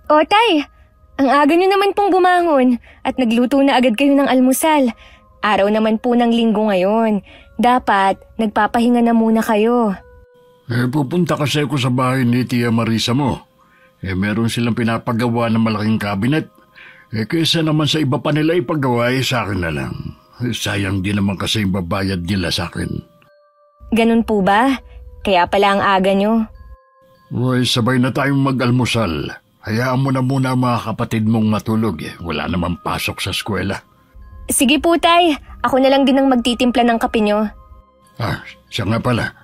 O tay, ang aga nyo naman pong bumangon at nagluto na agad kayo ng almusal. Araw naman po ng linggo ngayon. Dapat nagpapahinga na muna kayo. Pupunta kasi ako sa bahay ni Tia Marisa mo. Meron silang pinapagawa ng malaking kabinet. Kaysa naman sa iba pa nila ipagawa, sa akin na lang. Sayang din naman kasi yung babayad nila sa akin. Ganun po ba? Kaya pala ang aga nyo. Sabay na tayong mag-almusal. Hayaan mo na muna mga kapatid mong matulog. Wala namang pasok sa eskwela. Sige po tay, ako na lang din ang magtitimpla ng kape nyo. Siya nga pala.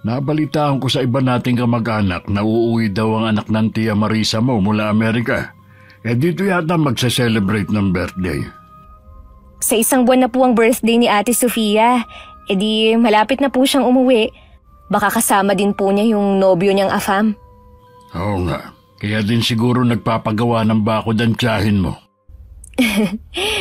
Nabalitaan ko sa iba nating kamag-anak na uuwi daw ang anak ng Tia Marisa mo mula Amerika. Dito yata magse-celebrate ng birthday. Sa isang buwan na po ang birthday ni Ate Sofia. Di malapit na po siyang umuwi. Baka kasama din po niya yung nobyo niyang afam. Oo nga. Kaya din siguro nagpapagawa ng bakod ang tiyahin mo.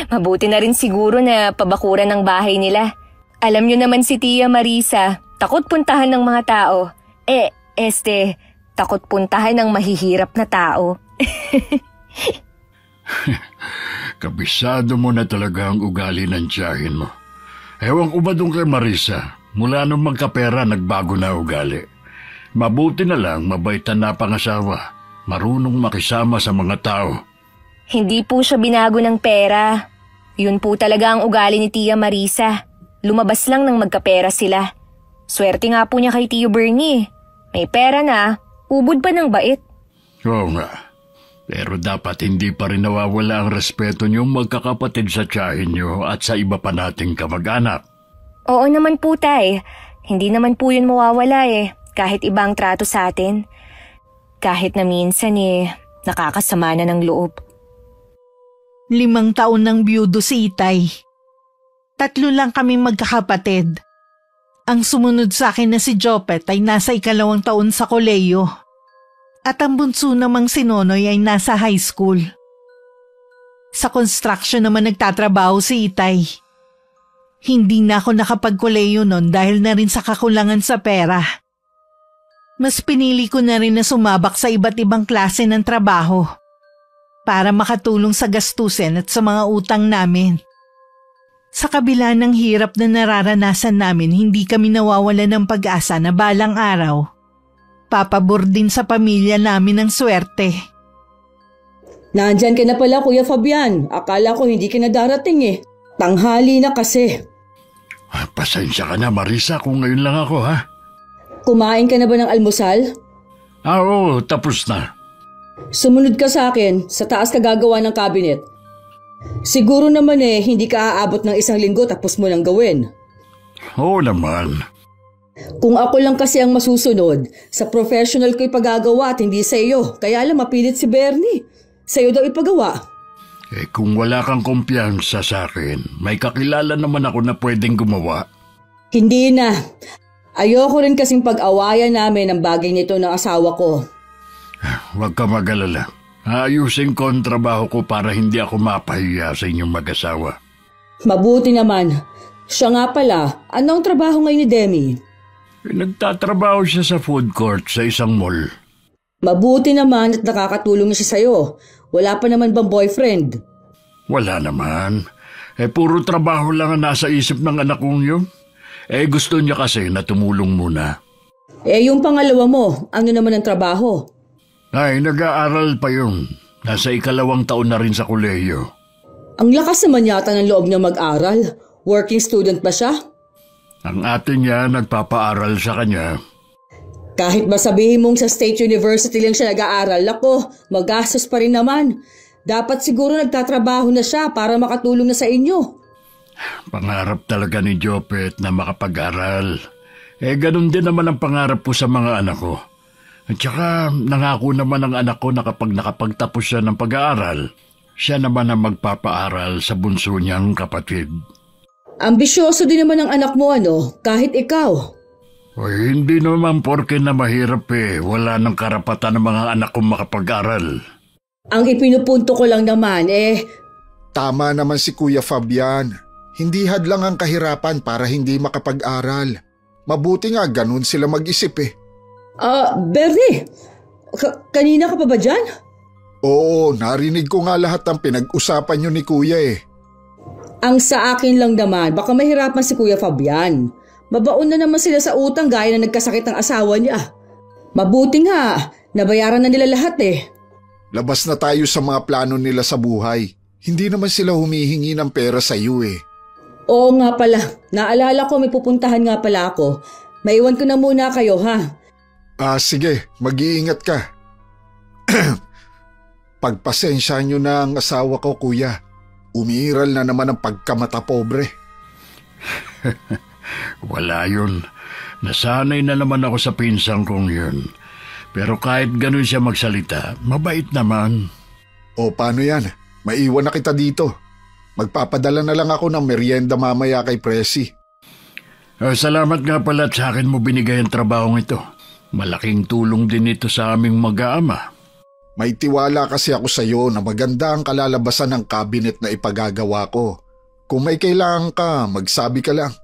Mabuti na rin siguro na pabakuran ng bahay nila. Alam niyo naman si Tia Marisa, takot puntahan ng mga tao. Takot puntahan ng mahihirap na tao. Kabisado mo na talaga ang ugali ng tiyahin mo. Ewan ko ba doon kay Marisa? Mula nung magkapera, nagbago na ugali. Mabuti na lang, mabaitan na pangasawa. Marunong makisama sa mga tao. Hindi po siya binago ng pera. Yun po talaga ang ugali ni Tia Marisa. Lumabas lang nang magkapera sila. Swerte nga po niya kay Tio Bernie. May pera na, ubod pa ng bait. Oo nga. Pero dapat hindi pa rin nawawala ang respeto niyong magkakapatid sa tiyahin niyo at sa iba pa nating kamag-anak. Oo naman po tay. Hindi naman po yun mawawala kahit ibang trato sa atin. Kahit na minsan nakakasama na ng loob. 5 taon nang biyudo si Itay. 3 lang kaming magkakapatid. Ang sumunod sa akin na si Jopet ay nasa 2 taon sa koleyo. At ang bunso namang si Nonoy ay nasa high school. Sa construction naman nagtatrabaho si Itay. Hindi na ako nakapagkoleyo noon dahil na rin sa kakulangan sa pera. Mas pinili ko na rin na sumabak sa iba't ibang klase ng trabaho para makatulong sa gastusin at sa mga utang namin. Sa kabila ng hirap na nararanasan namin, hindi kami nawawala ng pag-asa na balang araw. Papabor din sa pamilya namin ng swerte. Nandyan ka na pala, Kuya Fabian. Akala ko hindi ka na darating Tanghali na kasi. Pasensya ka na, Marisa, kung ngayon lang ako, ha? Kumain ka na ba ng almusal? Oo, tapos na. Sumunod ka sa akin, sa taas ka gagawa ng cabinet. Siguro naman hindi ka aabot ng 1 linggo tapos mo nang gawin. Oo naman. Kung ako lang kasi ang masusunod, sa professional ko ipagagawa at hindi sa iyo. Kaya lang mapilit si Bernie. Sa iyo daw ipagawa. Kung wala kang kumpiyansa sa akin, may kakilala naman ako na pwedeng gumawa. Hindi na. Ayoko rin kasing pag-awayan namin ang bagay nito ng asawa ko. Huwag ka mag-alala. Ayusin ko ang trabaho ko para hindi ako mapahiya sa inyong mag-asawa. Mabuti naman. Siya nga pala, anong trabaho ngayon ni Demi? Nagtatrabaho siya sa food court sa isang mall. Mabuti naman at nakakatulong siya sa'yo. Wala pa naman bang boyfriend? Wala naman. Puro trabaho lang ang nasa isip ng anak kong yun. Gusto niya kasi na tumulong muna. Yung pangalawa mo, ano naman ang trabaho? Nag-aaral pa yun. Nasa 2 taon na rin sa kolehiyo. Ang lakas naman yata ng loob niya mag-aral. Working student ba siya? Ang ate niya nagpapaaral sa kanya. Kahit ba sabihin mong sa State University lang siya nag-aaral, magastos pa rin naman. Dapat siguro nagtatrabaho na siya para makatulong na sa inyo. Pangarap talaga ni Jopet na makapag-aral. Ganun din naman ang pangarap ko sa mga anak ko. At saka nangako naman ang anak ko na kapag nakapagtapos siya ng pag-aaral, siya naman ang magpapaaral sa bunso niyang kapatid. Ambisyoso din naman ang anak mo kahit ikaw. Hindi naman porke na mahirap wala nang karapatan ng mga anak kong makapag-aral. Ang ipinupunto ko lang naman Tama naman si Kuya Fabian. Hindi hadlang ang kahirapan para hindi makapag-aral. Mabuti nga ganun sila mag-isip Bernie, kanina ka pa ba dyan? Oo, narinig ko nga lahat ng pinag-usapan niyo ni Kuya eh. Ang sa akin lang naman, baka mahirapan si Kuya Fabian. Mabaon na naman sila sa utang gaya na nagkasakit ang asawa niya. Mabuti nga, nabayaran na nila lahat eh. Labas na tayo sa mga plano nila sa buhay. Hindi naman sila humihingi ng pera sa iyo eh. Oo nga pala, naalala ko may pupuntahan nga pala ako. Maiwan ko na muna kayo ha. Sige, mag-iingat ka. Pagpasensya nyo na ang asawa ko, Kuya. Umiiral na naman ang pagkamata pobre. Wala yun. Nasanay na naman ako sa pinsang kong yun. Pero kahit ganun siya magsalita, mabait naman. O paano yan? Maiwan na kita dito. Magpapadala na lang ako ng merienda mamaya kay Presi. Salamat nga pala at sa akin mo binigay ang trabahong ito. Malaking tulong din ito sa aming mag-aama. May tiwala kasi ako sa iyo na maganda ang kalalabasan ng cabinet na ipagagawa ko. Kung may kailangan ka, magsabi ka lang.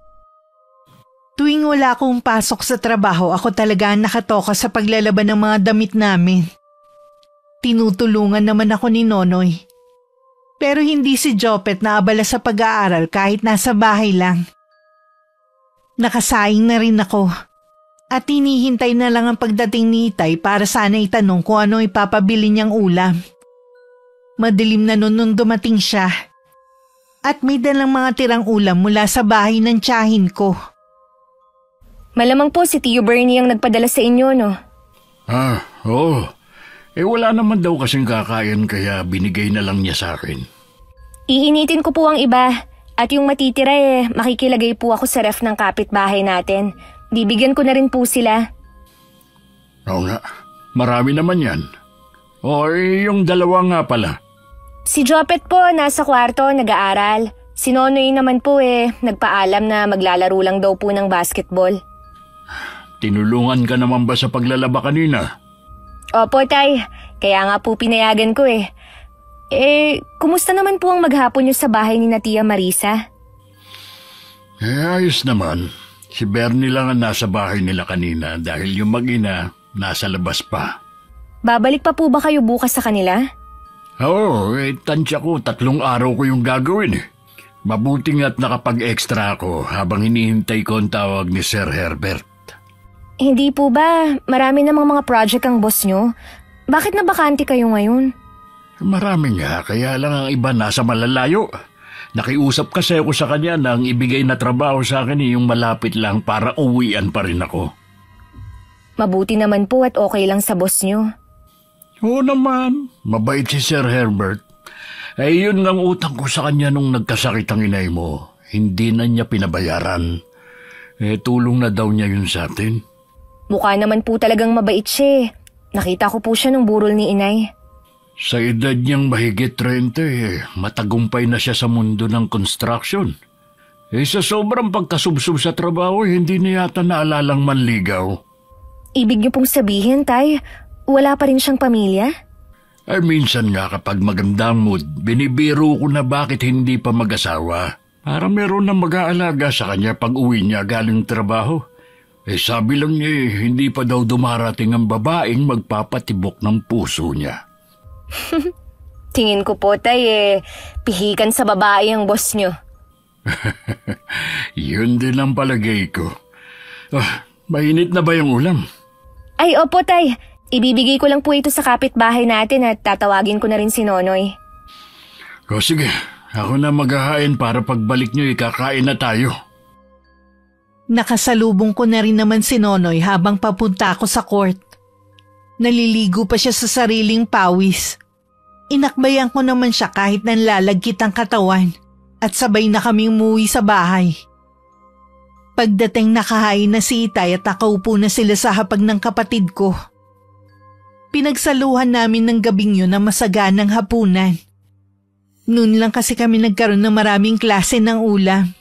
Tuwing wala akong pasok sa trabaho, ako talaga ang nakatoka sa paglalaban ng mga damit namin. Tinutulungan naman ako ni Nonoy. Pero hindi si Jopet na abala sa pag-aaral kahit nasa bahay lang. Nakasaing na rin ako. At hinihintay na lang ang pagdating ni Itay para sana itanong kung ano ipapabili niyang ulam. Madilim na nung dumating siya. At may dalang mga tirang ulam mula sa bahay ng tiyahin ko. Malamang po si Tio Bernie ang nagpadala sa inyo, no? Oo. Wala naman daw kasing kakain kaya binigay na lang niya sa akin. Iinitin ko po ang iba. At yung matitira makikilagay po ako sa ref ng kapitbahay natin. Bibigyan ko na rin po sila. Oo nga, marami naman yan. Yung dalawa nga pala. Si Jopet po nasa kwarto nag-aaral. Si Nonoy naman po nagpaalam na maglalaro lang daw po ng basketball. Tinulungan ka naman ba sa paglalaba kanina? Opo, Tay. Kaya nga po pinayagan ko kumusta naman po ang maghapon niyo sa bahay ni na Tia Marisa? Ayos naman. Si Bernie lang ang nasa bahay nila kanina dahil yung mag-ina nasa labas pa. Babalik pa po ba kayo bukas sa kanila? Oo, tansya ko 3 araw ko yung gagawin. Mabuting at nakapag-extra ako habang hinihintay ko ang tawag ni Sir Herbert. Hindi po ba marami namang mga project ang boss nyo? Bakit nabakante kayo ngayon? Marami nga, kaya lang ang iba nasa malalayo. Nakiusap kasi ako sa kanya na ang ibigay na trabaho sa akin yung malapit lang para uwian pa rin ako. Mabuti naman po at okay lang sa boss nyo. Oo naman, mabait si Sir Herbert. Yun ngang utang ko sa kanya nung nagkasakit ang inay mo. Hindi na niya pinabayaran. Tulong na daw niya yun sa atin. Mukha naman po talagang mabait siya. Nakita ko po siya nung burol ni inay. Sa edad niyang mahigit 30, matagumpay na siya sa mundo ng construction. Sa sobrang pagkasubsob sa trabaho, hindi niya yata naalalang manligaw. Ibig niyo pong sabihin, Tay, wala pa rin siyang pamilya? Minsan nga kapag magandang mood, binibiro ko na bakit hindi pa mag-asawa. Para meron na mag-aalaga sa kanya pag uwi niya galing trabaho. Sabi lang niya hindi pa daw dumarating ang babaeng magpapatibok ng puso niya. Tingin ko po, Tay, pihikan sa babae ang boss nyo. Yun din ang palagay ko. Mainit na ba yung ulam? Ay, opo, Tay. Ibibigay ko lang po ito sa kapitbahay natin at tatawagin ko na rin si Nonoy. Sige, ako na maghahain para pagbalik nyo ikakain na tayo. Nakasalubong ko na rin naman si Nonoy habang papunta ako sa court. Naliligo pa siya sa sariling pawis. Inakbayan ko naman siya kahit nanlalagkit ang katawan at sabay na kaming umuwi sa bahay. Pagdating nakahain na si Itay at nakaupo na sila sa hapag ng kapatid ko. Pinagsaluhan namin ng gabing yun na masaganang hapunan. Noon lang kasi kami nagkaroon ng maraming klase ng ulam.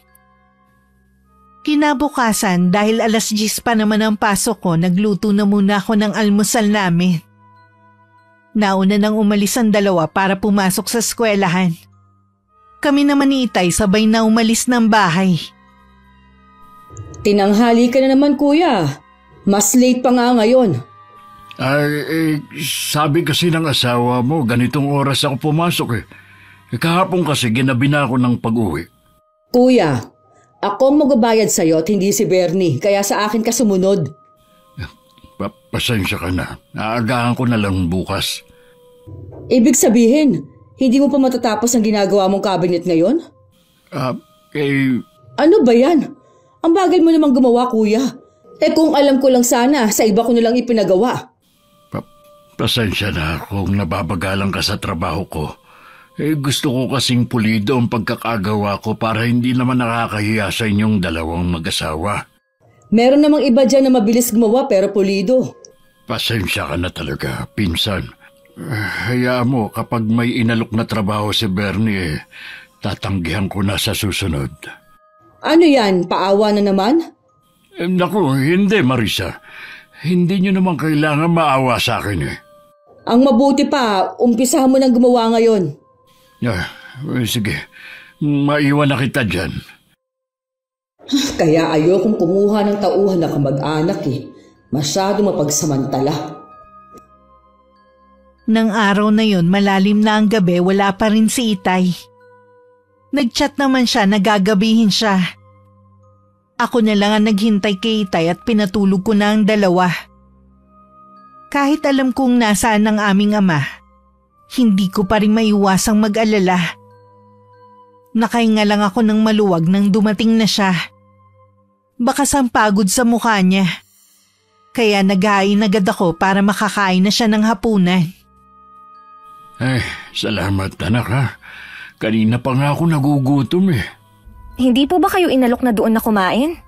Kinabukasan dahil 10:00 pa naman ang pasok ko, nagluto na muna ako ng almusal namin. Nauna nang umalis ang dalawa para pumasok sa eskwelahan. Kami naman ni Itay sabay na umalis ng bahay. Tinanghali ka na naman, Kuya. Mas late pa nga ngayon. Sabi kasi ng asawa mo, ganitong oras ako pumasok eh. Kahapon kasi ginabi na ako ng pag-uwi. Kuya, ako ang magbabayad sa'yo at hindi si Bernie, kaya sa akin ka sumunod. Pasensya ka na. Aagahan ko na lang bukas. Ibig sabihin, hindi mo pa matatapos ang ginagawa mong cabinet ngayon? Ano ba yan? Ang bagal mo namang gumawa, kuya. Kung alam ko lang sana, sa iba ko nilang ipinagawa. Pasensya na kung nababagalan ka sa trabaho ko. Gusto ko kasing pulido ang pagkakagawa ko para hindi naman nakakahiya sa inyong dalawang mag-asawa. Meron namang iba dyan na mabilis gumawa pero pulido. Pasensya ka na talaga, pinsan. Hayaan mo, kapag may inalok na trabaho si Bernie, tatanggihan ko na sa susunod. Ano yan? Paawa na naman? Naku, hindi Marisa. Hindi nyo naman kailangan maawa sa akin eh. Ang mabuti pa, umpisahan mo nang gumawa ngayon. Sige, maiwan na kita dyan. Kaya ayokong kumuha ng tauhan na kamag-anak eh. Masyado mapagsamantala. Nang araw na yon, malalim na ang gabi, wala pa rin si Itay. Nag-chat naman siya na gagabihin siya. Ako na lang ang naghintay kay Itay at pinatulog ko na ang dalawa. Kahit alam kong nasaan ang aming ama, hindi ko pa rin maiwasang mag-alala. Nakahinga lang ako ng maluwag nang dumating na siya. Bakas ang pagod sa mukha niya. Kaya naghain agad ako para makakain na siya ng hapunan. Salamat anak ha. Kanina pa nga ako nagugutom eh. Hindi po ba kayo inalok na doon na kumain?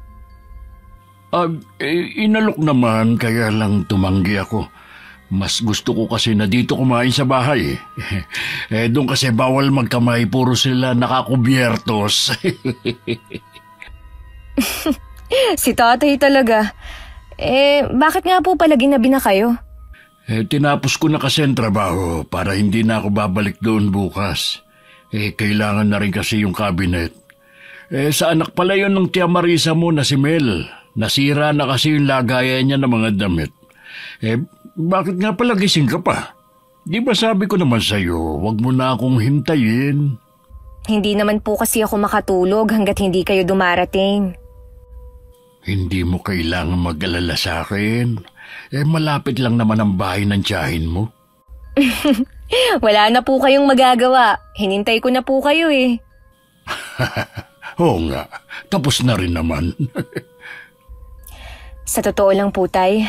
Inalok naman kaya lang tumanggi ako. Mas gusto ko kasi na dito kumain sa bahay. Doon kasi bawal magkamay, puro sila nakakubyertos. Si tatay talaga. Bakit nga po pala ginabi na kayo? Tinapos ko na kasi ang trabaho para hindi na ako babalik doon bukas. Kailangan na rin kasi yung cabinet. Sa anak pala yun ng Tia Marisa mo na si Mel. Nasira na kasi yung lagayan niya ng mga damit. Bakit nga pala gising ka pa? Di ba sabi ko naman sa'yo, wag mo na akong hintayin. Hindi naman po kasi ako makatulog hanggat hindi kayo dumarating. Hindi mo kailangan mag-alala sa akin. Malapit lang naman ang bahay ng tiyahin mo. Wala na po kayong magagawa. Hinintay ko na po kayo eh. Oo nga, tapos na rin naman. Sa totoo lang po, Tay,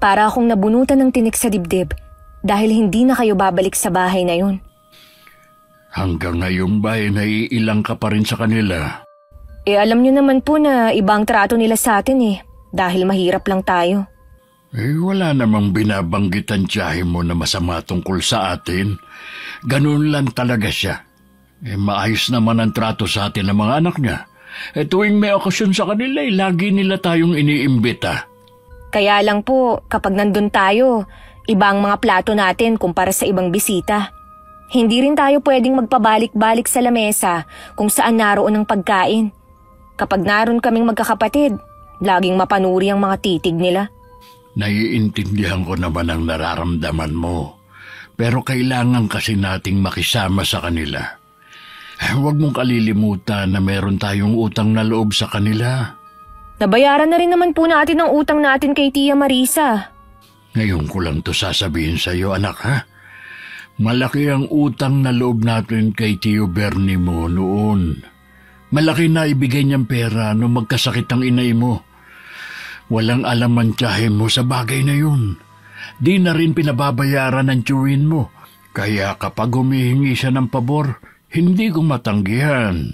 para akong nabunutan ng tinik sa dibdib dahil hindi na kayo babalik sa bahay na yun. Hanggang ngayon ba naiilang ka pa rin sa kanila? Alam niyo naman po na ibang trato nila sa atin eh, dahil mahirap lang tayo. Wala namang binabanggit ang tiyahin mo na masama tungkol sa atin. Ganun lang talaga siya. Maayos naman ang trato sa atin ng mga anak niya. Tuwing may okasyon sa kanila, lagi nila tayong iniimbita. Kaya lang po, kapag nandun tayo, ibang mga plato natin kumpara sa ibang bisita. Hindi rin tayo pwedeng magpabalik-balik sa lamesa kung saan naroon ang pagkain. Kapag naroon kaming magkakapatid, laging mapanuri ang mga titig nila. Naiintindihan ko naman ang nararamdaman mo. Pero kailangan kasi nating makisama sa kanila. Huwag mong kalilimutan na meron tayong utang na loob sa kanila. Nabayaran na rin naman po natin ang utang natin kay Tia Marisa. Ngayon ko lang to sasabihin sa iyo, anak ha. Malaki ang utang na loob natin kay Tio Bernie mo noon. Malaki na ibigay niyang pera nung magkasakit ang inay mo. Walang alam ang tiyahin mo sa bagay na yun. Di na rin pinababayaran ang tiyuhin mo. Kaya kapag humihingi siya ng pabor, hindi ko matanggihan.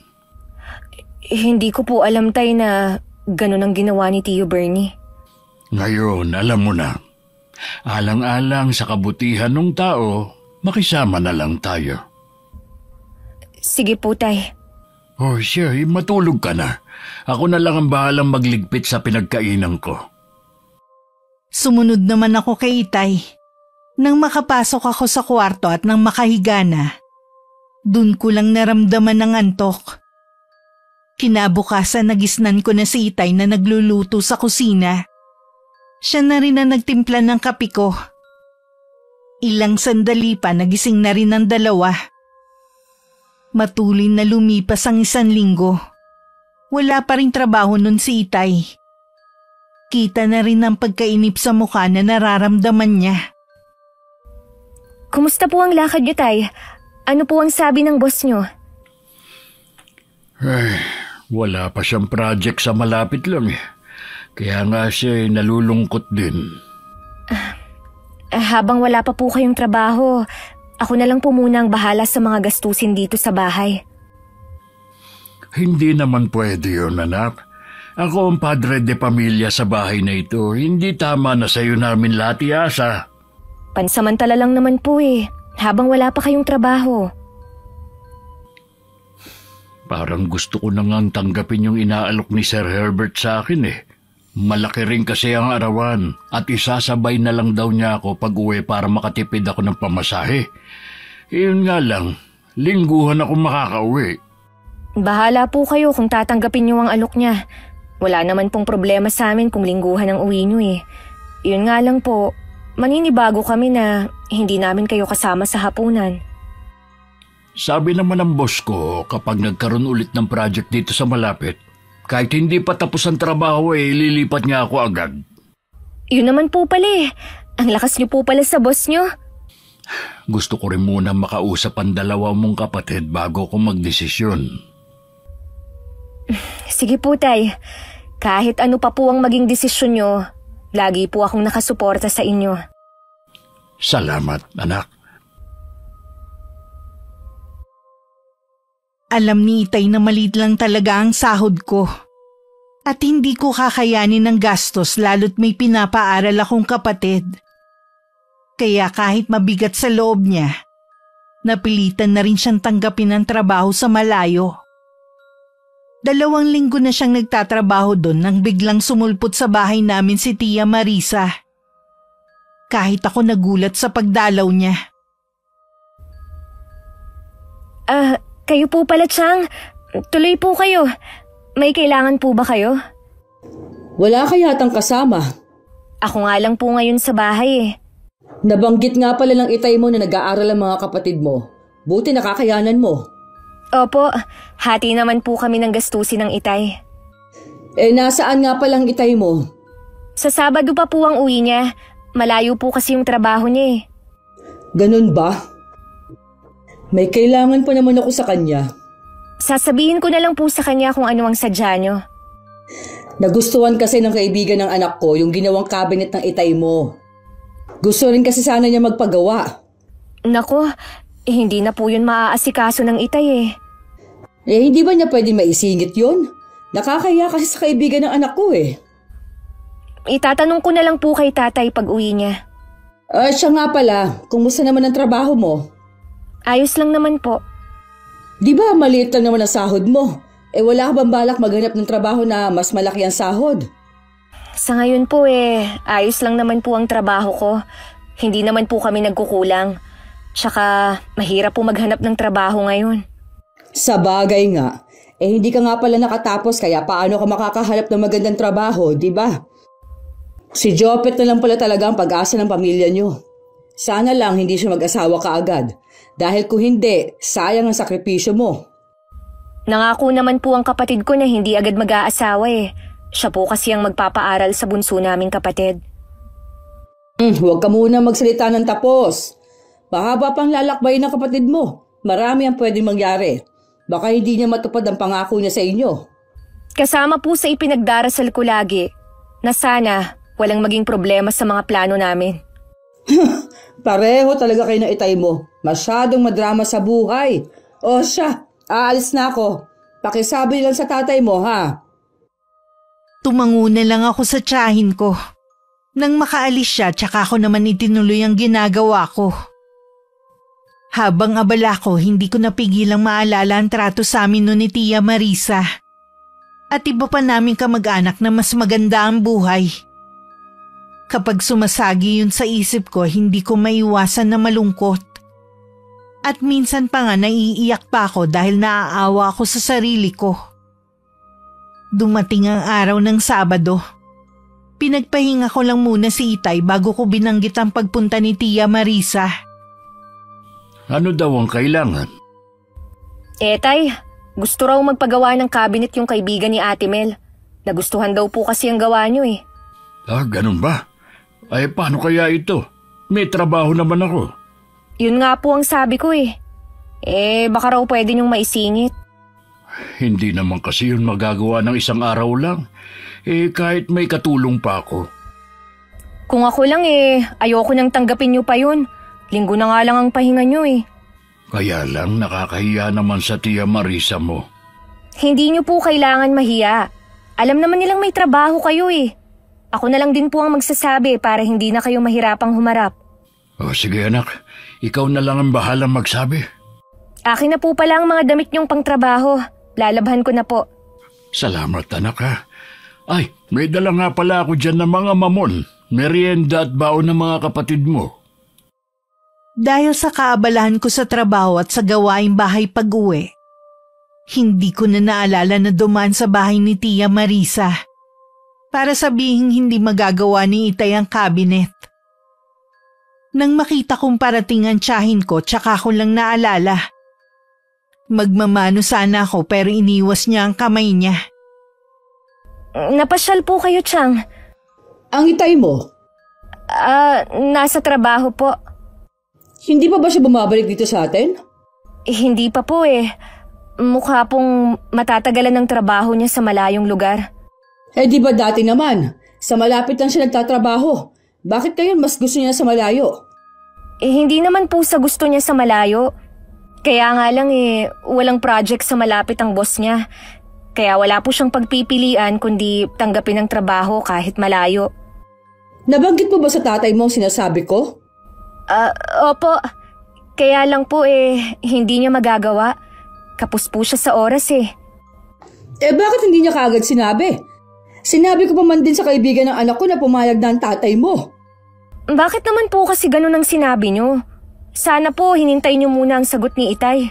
Hindi ko po alam, Tay, na ganun ang ginawa ni Tio Bernie. Ngayon, alam mo na. Alang-alang sa kabutihan ng tao, makisama na lang tayo. Sige po, Tay. Siya, matulog ka na. Ako na lang ang bahalang magligpit sa pinagkainan ko. Sumunod naman ako kay Itay. Nang makapasok ako sa kwarto at nang makahiga na, dun ko lang naramdaman ng antok. Kinabukasan nagisnan ko na si Itay na nagluluto sa kusina. Siya na rin ang nagtimpla ng kape ko. Ilang sandali pa nagising na rin ang dalawa. Matuloy na lumipas ang 1 linggo. Wala pa rin trabaho nun si Itay. Kita na rin ang pagkainip sa mukha na nararamdaman niya. Kumusta po ang lakad niyo, Tay? Ano po ang sabi ng boss niyo? Wala pa siyang project sa malapit lang eh. Kaya nga siya nalulungkot din. Habang wala pa po kayong trabaho, ako na lang po muna ang bahala sa mga gastusin dito sa bahay. Hindi naman pwede yun, anak. Ako ang padre de pamilya sa bahay na ito. Hindi tama na sa'yo namin lahat iasa. Pansamantala lang naman po eh, habang wala pa kayong trabaho. Parang gusto ko na ngang tanggapin yung inaalok ni Sir Herbert sa akin eh. Malaki rin kasi ang arawan at isasabay na lang daw niya ako pag-uwi para makatipid ako ng pamasahe. Iyon nga lang, lingguhan ako makakauwi. Bahala po kayo kung tatanggapin niyo ang alok niya. Wala naman pong problema sa amin kung lingguhan ang uwi niyo eh. Iyon nga lang po, maninibago kami na hindi namin kayo kasama sa hapunan. Sabi naman ng boss ko kapag nagkaroon ulit ng project dito sa malapit, kahit hindi pa tapos ang trabaho lilipat niya ako agad. Yun naman po pala eh. Ang lakas niyo po pala sa boss niyo. Gusto ko rin muna makausap ang 2 mong kapatid bago ko magdesisyon. Sige po, Tay. Kahit ano pa po ang maging desisyon niyo, lagi po akong nakasuporta sa inyo. Salamat, anak. Alam ni Itay na maliit lang talaga ang sahod ko. At hindi ko kakayanin ng gastos lalo't may pinapaaral akong kapatid. Kaya kahit mabigat sa loob niya, napilitan na rin siyang tanggapin ang trabaho sa malayo. 2 linggo na siyang nagtatrabaho doon nang biglang sumulpot sa bahay namin si Tia Marisa. Kahit ako nagulat sa pagdalaw niya. Kayo po pala, Chang. Tuloy po kayo. May kailangan po ba kayo? Wala ka yatang kasama. Ako nga lang po ngayon sa bahay eh. Nabanggit nga pala ng Itay mo na nag-aaral ang mga kapatid mo. Buti nakakayanan mo. Opo, hati naman po kami ng gastusin ng Itay. Nasaan nga palang Itay mo? Sa Sabado pa po ang uwi niya. Malayo po kasi yung trabaho niya eh. Ganun ba? May kailangan pa naman ako sa kanya. Sasabihin ko na lang po sa kanya kung ano ang sadya niyo. Nagustuhan kasi ng kaibigan ng anak ko yung ginawang cabinet ng Itay mo. Gusto rin kasi sana niya magpagawa. Nako, hindi na po yun maaasikaso ng Itay eh. Hindi ba niya pwede maisingit yun? Nakakaya kasi sa kaibigan ng anak ko eh. Itatanong ko na lang po kay tatay pag uwi niya. Siya nga pala, kumusta naman ang trabaho mo? Ayos lang naman po. Di ba maliit lang naman ang sahod mo? Wala ka bang balak maghanap ng trabaho na mas malaki ang sahod? Sa ngayon po ayos lang naman po ang trabaho ko. Hindi naman po kami nagkukulang. Tsaka mahirap po maghanap ng trabaho ngayon. Sa bagay nga. Hindi ka nga pala nakatapos kaya paano ka makakahanap ng magandang trabaho, di ba? Si Jopet na lang pala talaga ang pag-asa ng pamilya niyo. Sana lang hindi siya mag-asawa kaagad. Dahil kung hindi, sayang ang sakripisyo mo. Nangako naman po ang kapatid ko na hindi agad mag-aasawa eh. Siya po kasi ang magpapaaral sa bunso naming kapatid. Huwag ka muna magsalita ng tapos. Mahaba pang lalakbay ng kapatid mo. Marami ang pwedeng mangyari. Baka hindi niya matupad ang pangako niya sa inyo. Kasama po sa ipinagdarasal ko lagi na sana walang maging problema sa mga plano namin. Pareho talaga kayo ng Itay mo. Masyadong madrama sa buhay. O siya, aalis na ako. Pakisabi lang sa tatay mo, ha? Tumango na lang ako sa tiyahin ko. Nang makaalis siya, tsaka ako naman itinuloy ang ginagawa ko. Habang abala ko, hindi ko napigilang maalala ang trato sa amin noon ni Tia Marisa. At iba pa namin kamag-anak na mas maganda ang buhay. Kapag sumasagi yun sa isip ko, hindi ko maiwasan na malungkot. At minsan pa nga naiiyak pa ako dahil naaawa ako sa sarili ko. Dumating ang araw ng Sabado. Pinagpahinga ko lang muna si Itay bago ko binanggit ang pagpunta ni Tia Marisa. Ano daw ang kailangan? Tay, gusto raw magpagawa ng cabinet yung kaibigan ni Ate Mel. Nagustuhan daw po kasi ang gawa niyo eh. Ganun ba? Ay, paano kaya ito? May trabaho naman ako. Yun nga po ang sabi ko eh. Baka raw pwede niyong maisingit. Hindi naman kasi yun magagawa ng isang araw lang. Kahit may katulong pa ako. Kung ako lang ayoko nang tanggapin niyo pa yun. Linggo na nga lang ang pahinga niyo eh. Kaya lang nakakahiya naman sa Tia Marisa mo. Hindi niyo po kailangan mahiya. Alam naman nilang may trabaho kayo eh. Ako na lang din po ang magsasabi para hindi na kayo mahirapang humarap. Sige anak, ikaw na lang ang bahalang magsabi. Akin na po pala ang mga damit niyong pangtrabaho. Lalabhan ko na po. Salamat anak ha. Ay, may dala nga pala ako dyan ng mga mamon, merienda at baon ng mga kapatid mo. Dahil sa kaabalahan ko sa trabaho at sa gawaing bahay pag-uwi, hindi ko na naalala na dumaan sa bahay ni Tia Marisa para sabihin hindi magagawa ni Itay ang cabinet. Nang makita kong parating ang tiyahin ko, tsaka ko lang naalala. Magmamano sana ako pero iniwas niya ang kamay niya. Napasyal po kayo, Chang. Ang Itay mo? Nasa trabaho po. Hindi pa ba siya bumabalik dito sa atin? Hindi pa po eh. Mukha pong matatagalan ng trabaho niya sa malayong lugar. Di ba dati naman? Sa malapit lang siya nagtatrabaho. Bakit ngayon mas gusto niya sa malayo? Hindi naman po sa gusto niya sa malayo. Kaya nga lang walang project sa malapit ang boss niya. Kaya wala po siyang pagpipilian kundi tanggapin ang trabaho kahit malayo. Nabanggit mo ba sa tatay mo ang sinasabi ko? Opo. Kaya lang po hindi niya magagawa. Kapos po siya sa oras Bakit hindi niya kaagad sinabi? Sinabi ko pa man din sa kaibigan ng anak ko na pumayag na ang tatay mo. Bakit naman po kasi ganun ang sinabi niyo? Sana po hinintay niyo muna ang sagot ni Itay.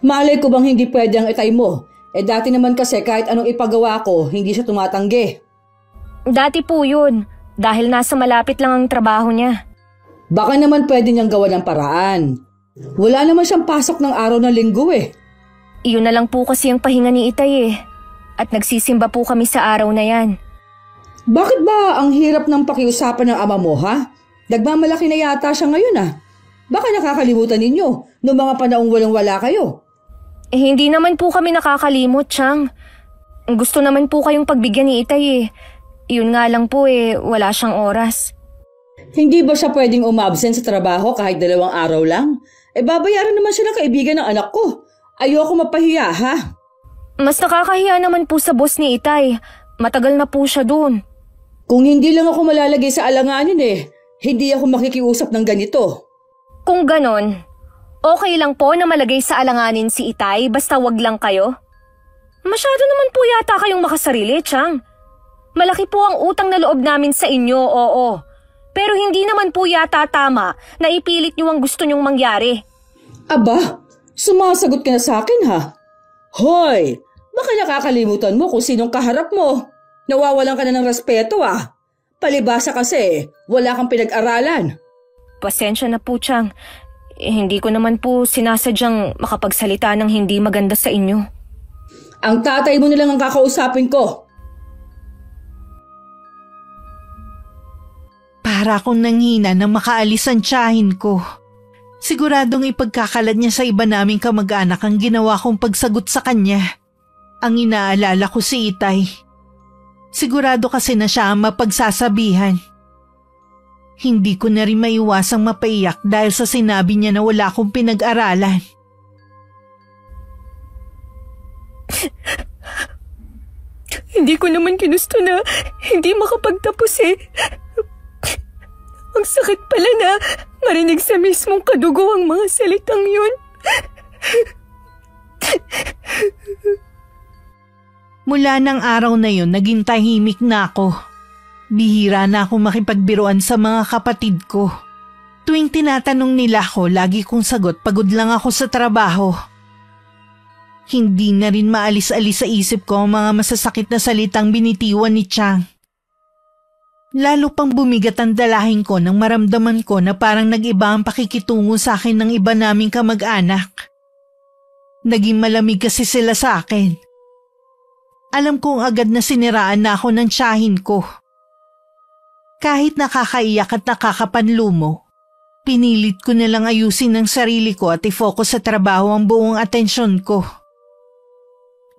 Malay ko bang hindi pwede ang Itay mo? Dati naman kasi kahit anong ipagawa ko, hindi siya tumatanggi. Dati po yun, dahil nasa malapit lang ang trabaho niya. Baka naman pwede niyang gawa ng paraan. Wala naman siyang pasok ng araw ng linggo Iyon na lang po kasi ang pahinga ni Itay At nagsisimba po kami sa araw na yan. Bakit ba ang hirap ng pakiusapan ng ama mo ha? Nagmamalaki na yata siya ngayon Baka nakakalimutan ninyo noong mga panahong walang-wala kayo. Hindi naman po kami nakakalimot, Chang. Gusto naman po kayong pagbigyan ni Itay Yun nga lang po wala siyang oras. Hindi ba siya pwedeng umabsent sa trabaho kahit 2 araw lang? Babayaran naman siya ng kaibigan ng anak ko. Ayoko mapahiya ha. Mas nakakahiya naman po sa boss ni Itay. Matagal na po siya doon. Kung hindi lang ako malalagay sa alanganin hindi ako makikiusap ng ganito. Kung ganon, okay lang po na malagay sa alanganin si Itay basta wag lang kayo? Masyado naman po yata kayong makasarili, Chang. Malaki po ang utang na loob namin sa inyo, oo. Pero hindi naman po yata tama na ipilit niyo ang gusto niyong mangyari. Aba, sumasagot ka na sa akin ha? Hoy, baka nakakalimutan mo kung sinong kaharap mo. Nawawalan ka na ng respeto Palibasa kasi, wala kang pinag-aralan. Pasensya na po, Chang. Hindi ko naman po sinasadyang makapagsalita ng hindi maganda sa inyo. Ang tatay mo na lang ang kakausapin ko. Para akong nanghina nang makaalis ang tiyahin ko. Siguradong ipagkakalat niya sa iba naming kamag-anak ang ginawa kong pagsagot sa kanya. Ang inaalala ko si Itay. Sigurado kasi na siya ang mapagsasabihan. Hindi ko na rin maiwasang mapaiyak dahil sa sinabi niya na wala akong pinag-aralan. Hindi ko naman ginusto na hindi makapagtapos Ang sakit pala na marinig sa mismong kadugo ang mga salitang yun. Mula ng araw na yun, naging tahimik na ako. Bihira na akong makipagbiruan sa mga kapatid ko. Tuwing tinatanong nila ako, lagi kong sagot pagod lang ako sa trabaho. Hindi na rin maalis-alis sa isip ko ang mga masasakit na salitang binitiwan ni Chang. Lalo pang bumigat ang dalahin ko nang maramdaman ko na parang nag-iba ang pakikitungo sa akin ng iba naming kamag-anak. Naging malamig kasi sila sa akin. Alam kong agad na siniraan na ako ng tiyahin ko. Kahit nakakaiyak at nakakapanlumo, pinilit ko nilang ayusin ang sarili ko at i-focus sa trabaho ang buong atensyon ko.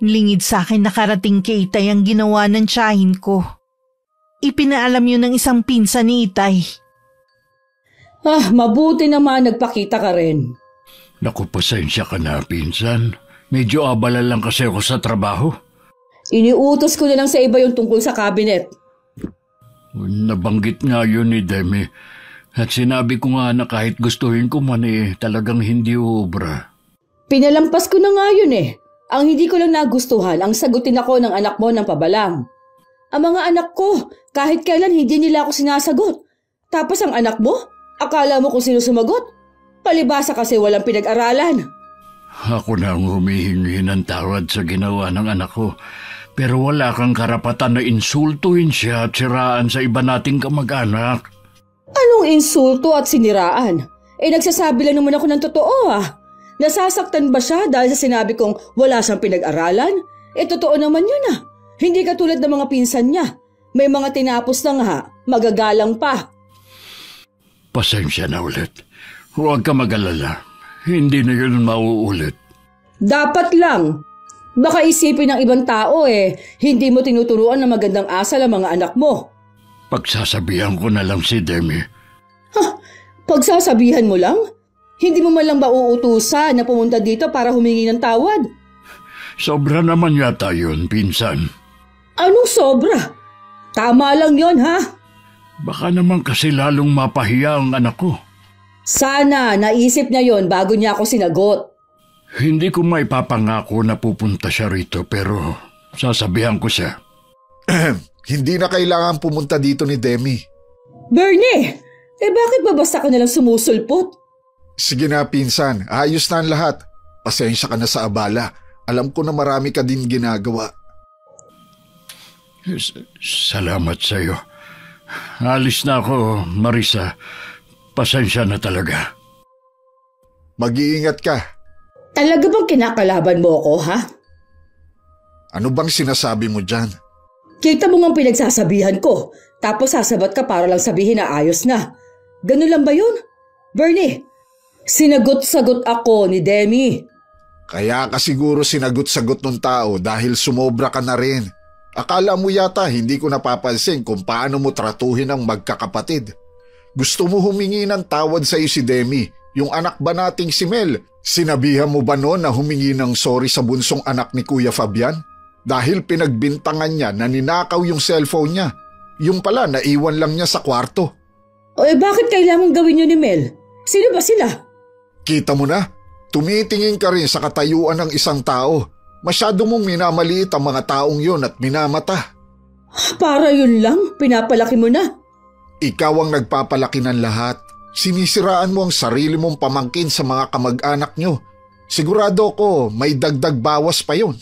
Lingid sa akin nakarating kay Itay ang ginawa ng tiyahin ko. Ipinaalam yun ng isang pinsan ni Itay. Mabuti naman nagpakita ka rin. Naku, pasensya ka na, pinsan. Medyo abala lang kasi ako sa trabaho. Iniutos ko na lang sa iba yung tungkol sa cabinet. Nabanggit nga yun ni Demi. At sinabi ko nga na kahit gustuhin ko man talagang hindi uubra. Pinalampas ko na nga yun eh. Ang hindi ko lang nagustuhan, ang sagutin ako ng anak mo ng pabalang. Ang mga anak ko, kahit kailan hindi nila ako sinasagot. Tapos ang anak mo, akala mo kung sino sumagot? Palibasa kasi walang pinag-aralan. Ako na ang humihingi ng tawad sa ginawa ng anak ko. Pero wala kang karapatan na insultuhin siya at siraan sa iba nating kamag-anak. Anong insulto at siniraan? Nagsasabi lang naman ako ng totoo Nasasaktan ba siya dahil sa sinabi kong wala siyang pinag-aralan? Totoo naman yun Hindi katulad ng mga pinsan niya. May mga tinapos na nga, magagalang pa. Pasensya na ulit. Huwag ka mag-alala. Hindi na yun mauulit. Dapat lang. Baka isipin ng ibang tao hindi mo tinuturuan ng magandang asal ang mga anak mo. Pagsasabihan ko na lang si Demi. Pagsasabihan mo lang? Hindi mo man lang ba uutusan na pumunta dito para humingi ng tawad? Sobra naman yata yun, pinsan. Anong sobra? Tama lang yon Baka naman kasi lalong mapahiya ang anak ko. Sana naisip niya yon bago niya ako sinagot. Hindi ko maipapangako na pupunta siya rito pero sasabihan ko siya. Hindi na kailangan pumunta dito ni Demi. Bernie, bakit ba basta ka nalang sumusulpot? Sige na pinsan, ayos na ang lahat. Pasensya ka na sa abala. Alam ko na marami ka din ginagawa. Salamat sa iyo. Alis na ako, Marisa. Pasensya na talaga. Mag-iingat ka. Talaga bang kinakalaban mo ako, Ano bang sinasabi mo dyan? Kita mo nga pinagsasabihan ko, tapos sasabat ka para lang sabihin na ayos na. Ganun lang ba yun? Bernie, sinagot-sagot ako ni Demi. Kaya ka siguro sinagot-sagot ng tao dahil sumobra ka na rin. Akala mo yata hindi ko napapansin kung paano mo tratuhin ang magkakapatid. Gusto mo humingi ng tawad sa iyo si Demi, yung anak ba nating si Mel? Sinabihan mo ba noon na humingi ng sorry sa bunsong anak ni Kuya Fabian? Dahil pinagbintangan niya na ninakaw yung cellphone niya. Yung pala naiwan lang niya sa kwarto. Bakit kailangan gawin yun ni Mel? Sino ba sila? Kita mo na, tumitingin ka rin sa katayuan ng isang tao. Masyado mong minamaliit ang mga taong yon at minamata. Para yun lang, pinapalaki mo na. Ikaw ang nagpapalaki ng lahat. Sinisiraan mo ang sarili mong pamangkin sa mga kamag-anak nyo. Sigurado ko may dagdag bawas pa yun.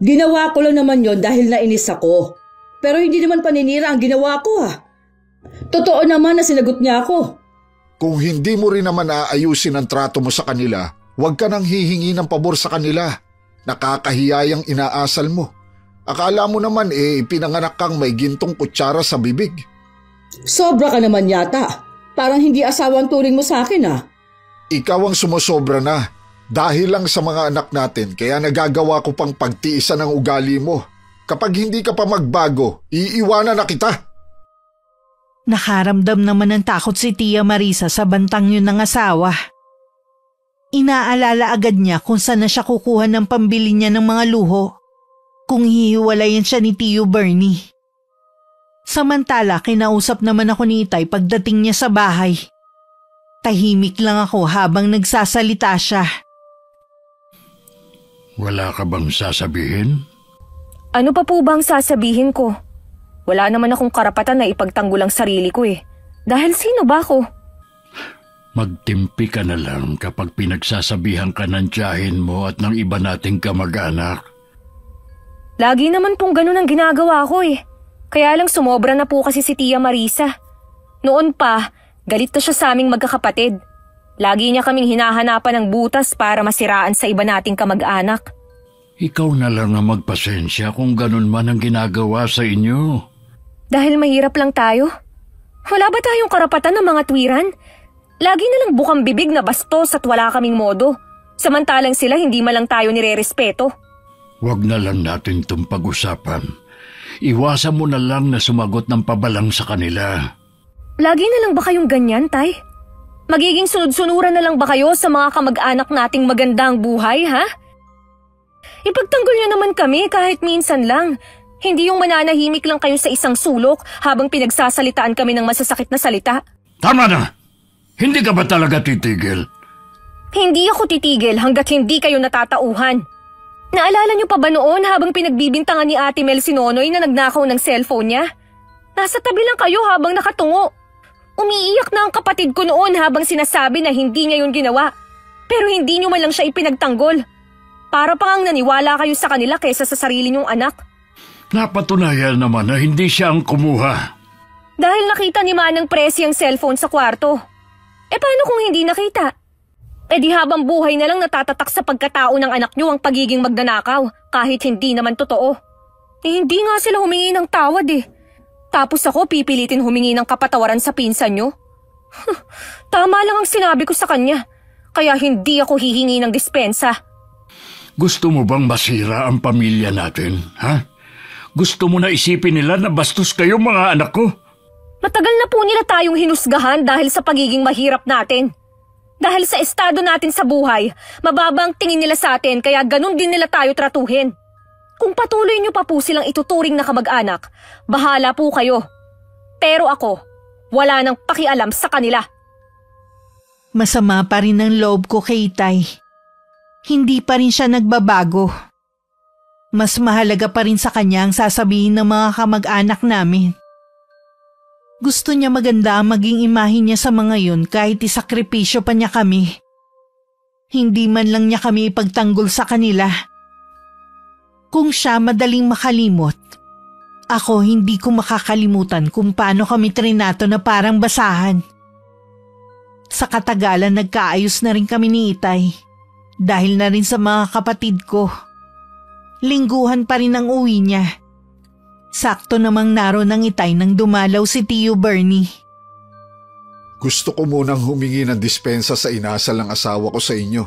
Ginawa ko lang naman yon dahil nainis ako. Pero hindi naman paninira ang ginawa ko Totoo naman na sinagot niya ako. Kung hindi mo rin naman aayusin ang trato mo sa kanila, huwag ka nang hihingi ng pabor sa kanila. Nakakahiyayang inaasal mo. Akala mo naman pinanganak kang may gintong kutsara sa bibig. Sobra ka naman yata. Parang hindi asawa ang turing mo sa akin Ikaw ang sumusobra na. Dahil lang sa mga anak natin kaya nagagawa ko pang pagtiisan ang ugali mo. Kapag hindi ka pa magbago, iiwanan na kita. Nakaramdam naman ng takot si Tia Marisa sa bantang yun ng asawa. Inaalala agad niya kung saan na siya kukuha ng pambili niya ng mga luho kung hihiwalayan siya ni Tio Bernie. Samantala, kinausap naman ako ni Itay pagdating niya sa bahay. Tahimik lang ako habang nagsasalita siya. Wala ka bang sasabihin? Ano pa po bang sasabihin ko? Wala naman akong karapatan na ipagtanggol ang sarili ko Dahil sino ba ako? Magtimpi ka na lang kapag pinagsasabihan ka ng tiyahin mo at ng iba nating kamag-anak. Lagi naman pong ganun ang ginagawa ko Kaya lang sumobra na po kasi si Tia Marisa. Noon pa, galit na siya sa aming magkakapatid. Lagi niya kaming hinahanapan ng butas para masiraan sa iba nating kamag-anak. Ikaw na lang ang magpasensya kung ganun man ang ginagawa sa inyo. Dahil mahirap lang tayo. Wala ba tayong karapatan ng mga tuwiran? Lagi na lang bukang bibig na bastos at wala kaming modo. Samantalang sila hindi man lang tayo nire-respeto. Huwag na lang natin itong pag-usapan. Iwasan mo na lang na sumagot ng pabalang sa kanila. Lagi na lang ba kayong ganyan, Tay? Magiging sunod-sunuran na lang ba kayo sa mga kamag-anak nating magandang buhay, ha? Ipagtanggol niyo naman kami kahit minsan lang. Hindi yung mananahimik lang kayo sa isang sulok habang pinagsasalitaan kami ng masasakit na salita. Tama na! Hindi ka ba talaga titigil? Hindi ako titigil hanggat hindi kayo natatauhan. Naalala niyo pa ba noon habang pinagbibintangan ni Ate Mel si Nonoy na nagnakaw ng cellphone niya? Nasa tabi lang kayo habang nakatungo. Umiiyak na ang kapatid ko noon habang sinasabi na hindi niya yun ginawa. Pero hindi niyo man lang siya ipinagtanggol. Para pa ngang naniwala kayo sa kanila kaysa sa sarili niyong anak. Napatunayan naman na hindi siya ang kumuha. Dahil nakita ni Manang Presi ang cellphone sa kwarto. Paano kung hindi nakita? Di habang buhay na lang natatatak sa pagkatao ng anak niyo ang pagiging magnanakaw kahit hindi naman totoo. Hindi nga sila humingi ng tawad Tapos ako pipilitin humingi ng kapatawaran sa pinsan niyo? Tama lang ang sinabi ko sa kanya. Kaya hindi ako hihingi ng dispensa. Gusto mo bang masira ang pamilya natin, ha? Gusto mo na isipin nila na bastos kayo mga anak ko? Matagal na po nila tayong hinusgahan dahil sa pagiging mahirap natin. Dahil sa estado natin sa buhay, mababa ang tingin nila sa atin kaya ganun din nila tayo tratuhin. Kung patuloy niyo pa po silang ituturing na kamag-anak, bahala po kayo. Pero ako, wala nang pakialam sa kanila. Masama pa rin ang loob ko kay Itay. Hindi pa rin siya nagbabago. Mas mahalaga pa rin sa kanya ang sasabihin ng mga kamag-anak namin. Gusto niya maganda ang maging imahe niya sa mga yun kahit isakripisyo pa niya kami. Hindi man lang niya kami ipagtanggol sa kanila. Kung siya madaling makalimot, ako hindi ko makakalimutan kung paano kami trinato na parang basahan. Sa katagalan nagkaayos na rin kami ni Itay dahil na rin sa mga kapatid ko. Lingguhan pa rin ang uwi niya. Sakto namang naroon ng Itay nang dumalaw si Tio Bernie. Gusto ko munang humingi ng dispensa sa inasal ng asawa ko sa inyo.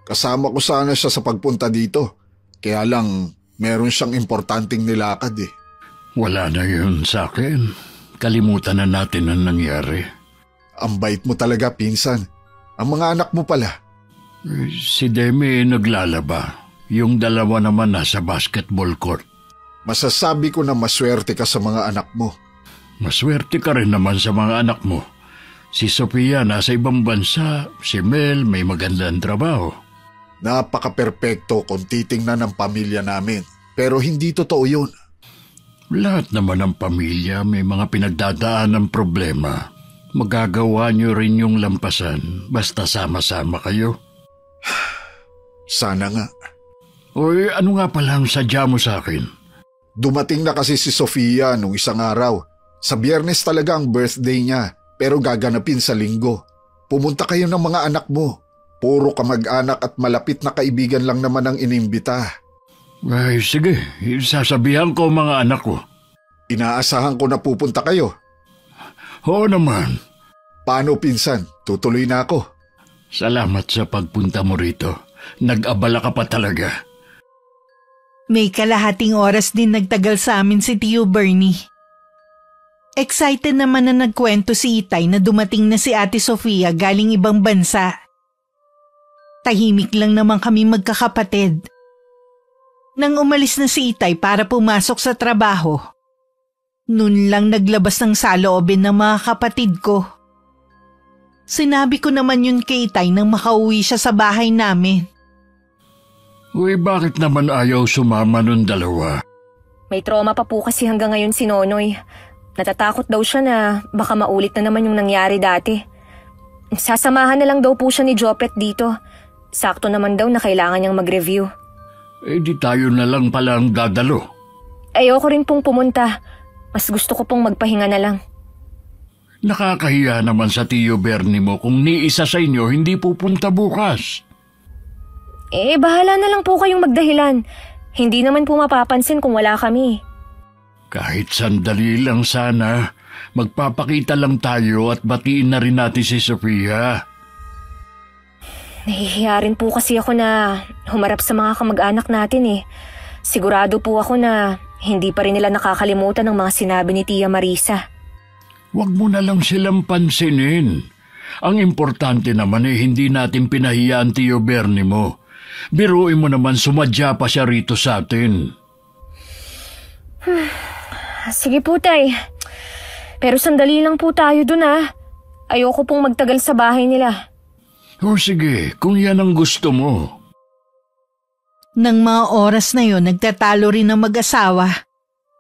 Kasama ko sana siya sa pagpunta dito. Kaya lang meron siyang importanteng nilakad Wala na yun sa akin. Kalimutan na natin ang nangyari. Ang bait mo talaga, pinsan. Ang mga anak mo pala. Si Demi naglalaba. Yung dalawa naman nasa basketball court. Masasabi ko na maswerte ka sa mga anak mo. Maswerte ka rin naman sa mga anak mo. Si Sofia nasa ibang bansa, si Mel may magandang trabaho. Napaka-perpekto kung titingnan ng pamilya namin. Pero hindi totoo yun. Lahat naman ng pamilya may mga pinagdadaan ng problema. Magagawa niyo rin yung lampasan basta sama-sama kayo. Sana nga. Oy, ano nga pala ang sadya mo sa akin? Dumating na kasi si Sofia nung isang araw. Sa Biyernes talaga ang birthday niya, pero gaganapin sa Linggo. Pumunta kayo ng mga anak mo. Puro kamag-anak at malapit na kaibigan lang naman ang inimbita. Ay, sige. Sasabihan ko mga anak ko. Inaasahan ko na pupunta kayo. Oo naman. Paano, pinsan? Tutuloy na ako. Salamat sa pagpunta mo rito. Nag-abala ka pa talaga. May kalahating oras din nagtagal sa amin si Tio Bernie. Excited naman na nagkwento si Itay na dumating na si Ate Sofia galing ibang bansa. Tahimik lang naman kami magkakapatid. Nang umalis na si Itay para pumasok sa trabaho, nun lang naglabas ng saloobin ng mga kapatid ko. Sinabi ko naman yun kay Itay nang makauwi siya sa bahay namin. Uy, bakit naman ayaw sumama nun dalawa? May trauma pa po kasi hanggang ngayon si Nonoy. Natatakot daw siya na baka maulit na naman yung nangyari dati. Sasamahan na lang daw po siya ni Jopet dito. Sakto naman daw na kailangan niyang mag-review. Di tayo na lang pala ang dadalo. Ayoko rin pong pumunta. Mas gusto ko pong magpahinga na lang. Nakakahiya naman sa Tio Bernie mo kung ni isa sa inyo hindi pupunta bukas. Bahala na lang po kayong magdahilan. Hindi naman po mapapansin kung wala kami. Kahit sandali lang sana, magpapakita lang tayo at batiin na rin natin si Sofia. Nahihiya rin po kasi ako na humarap sa mga kamag-anak natin. Sigurado po ako na hindi pa rin nila nakakalimutan ng mga sinabi ni Tia Marisa. Huwag mo na lang silang pansinin. Ang importante naman hindi natin pinahiya ang Tio Bernie mo. Biruin mo naman sumadya pa siya rito sa atin. Sige po, Tay. Pero sandali lang po tayo dun Ayoko pong magtagal sa bahay nila. O sige, kung yan ang gusto mo. Nang mga oras na yon, nagtatalo rin ang mag-asawa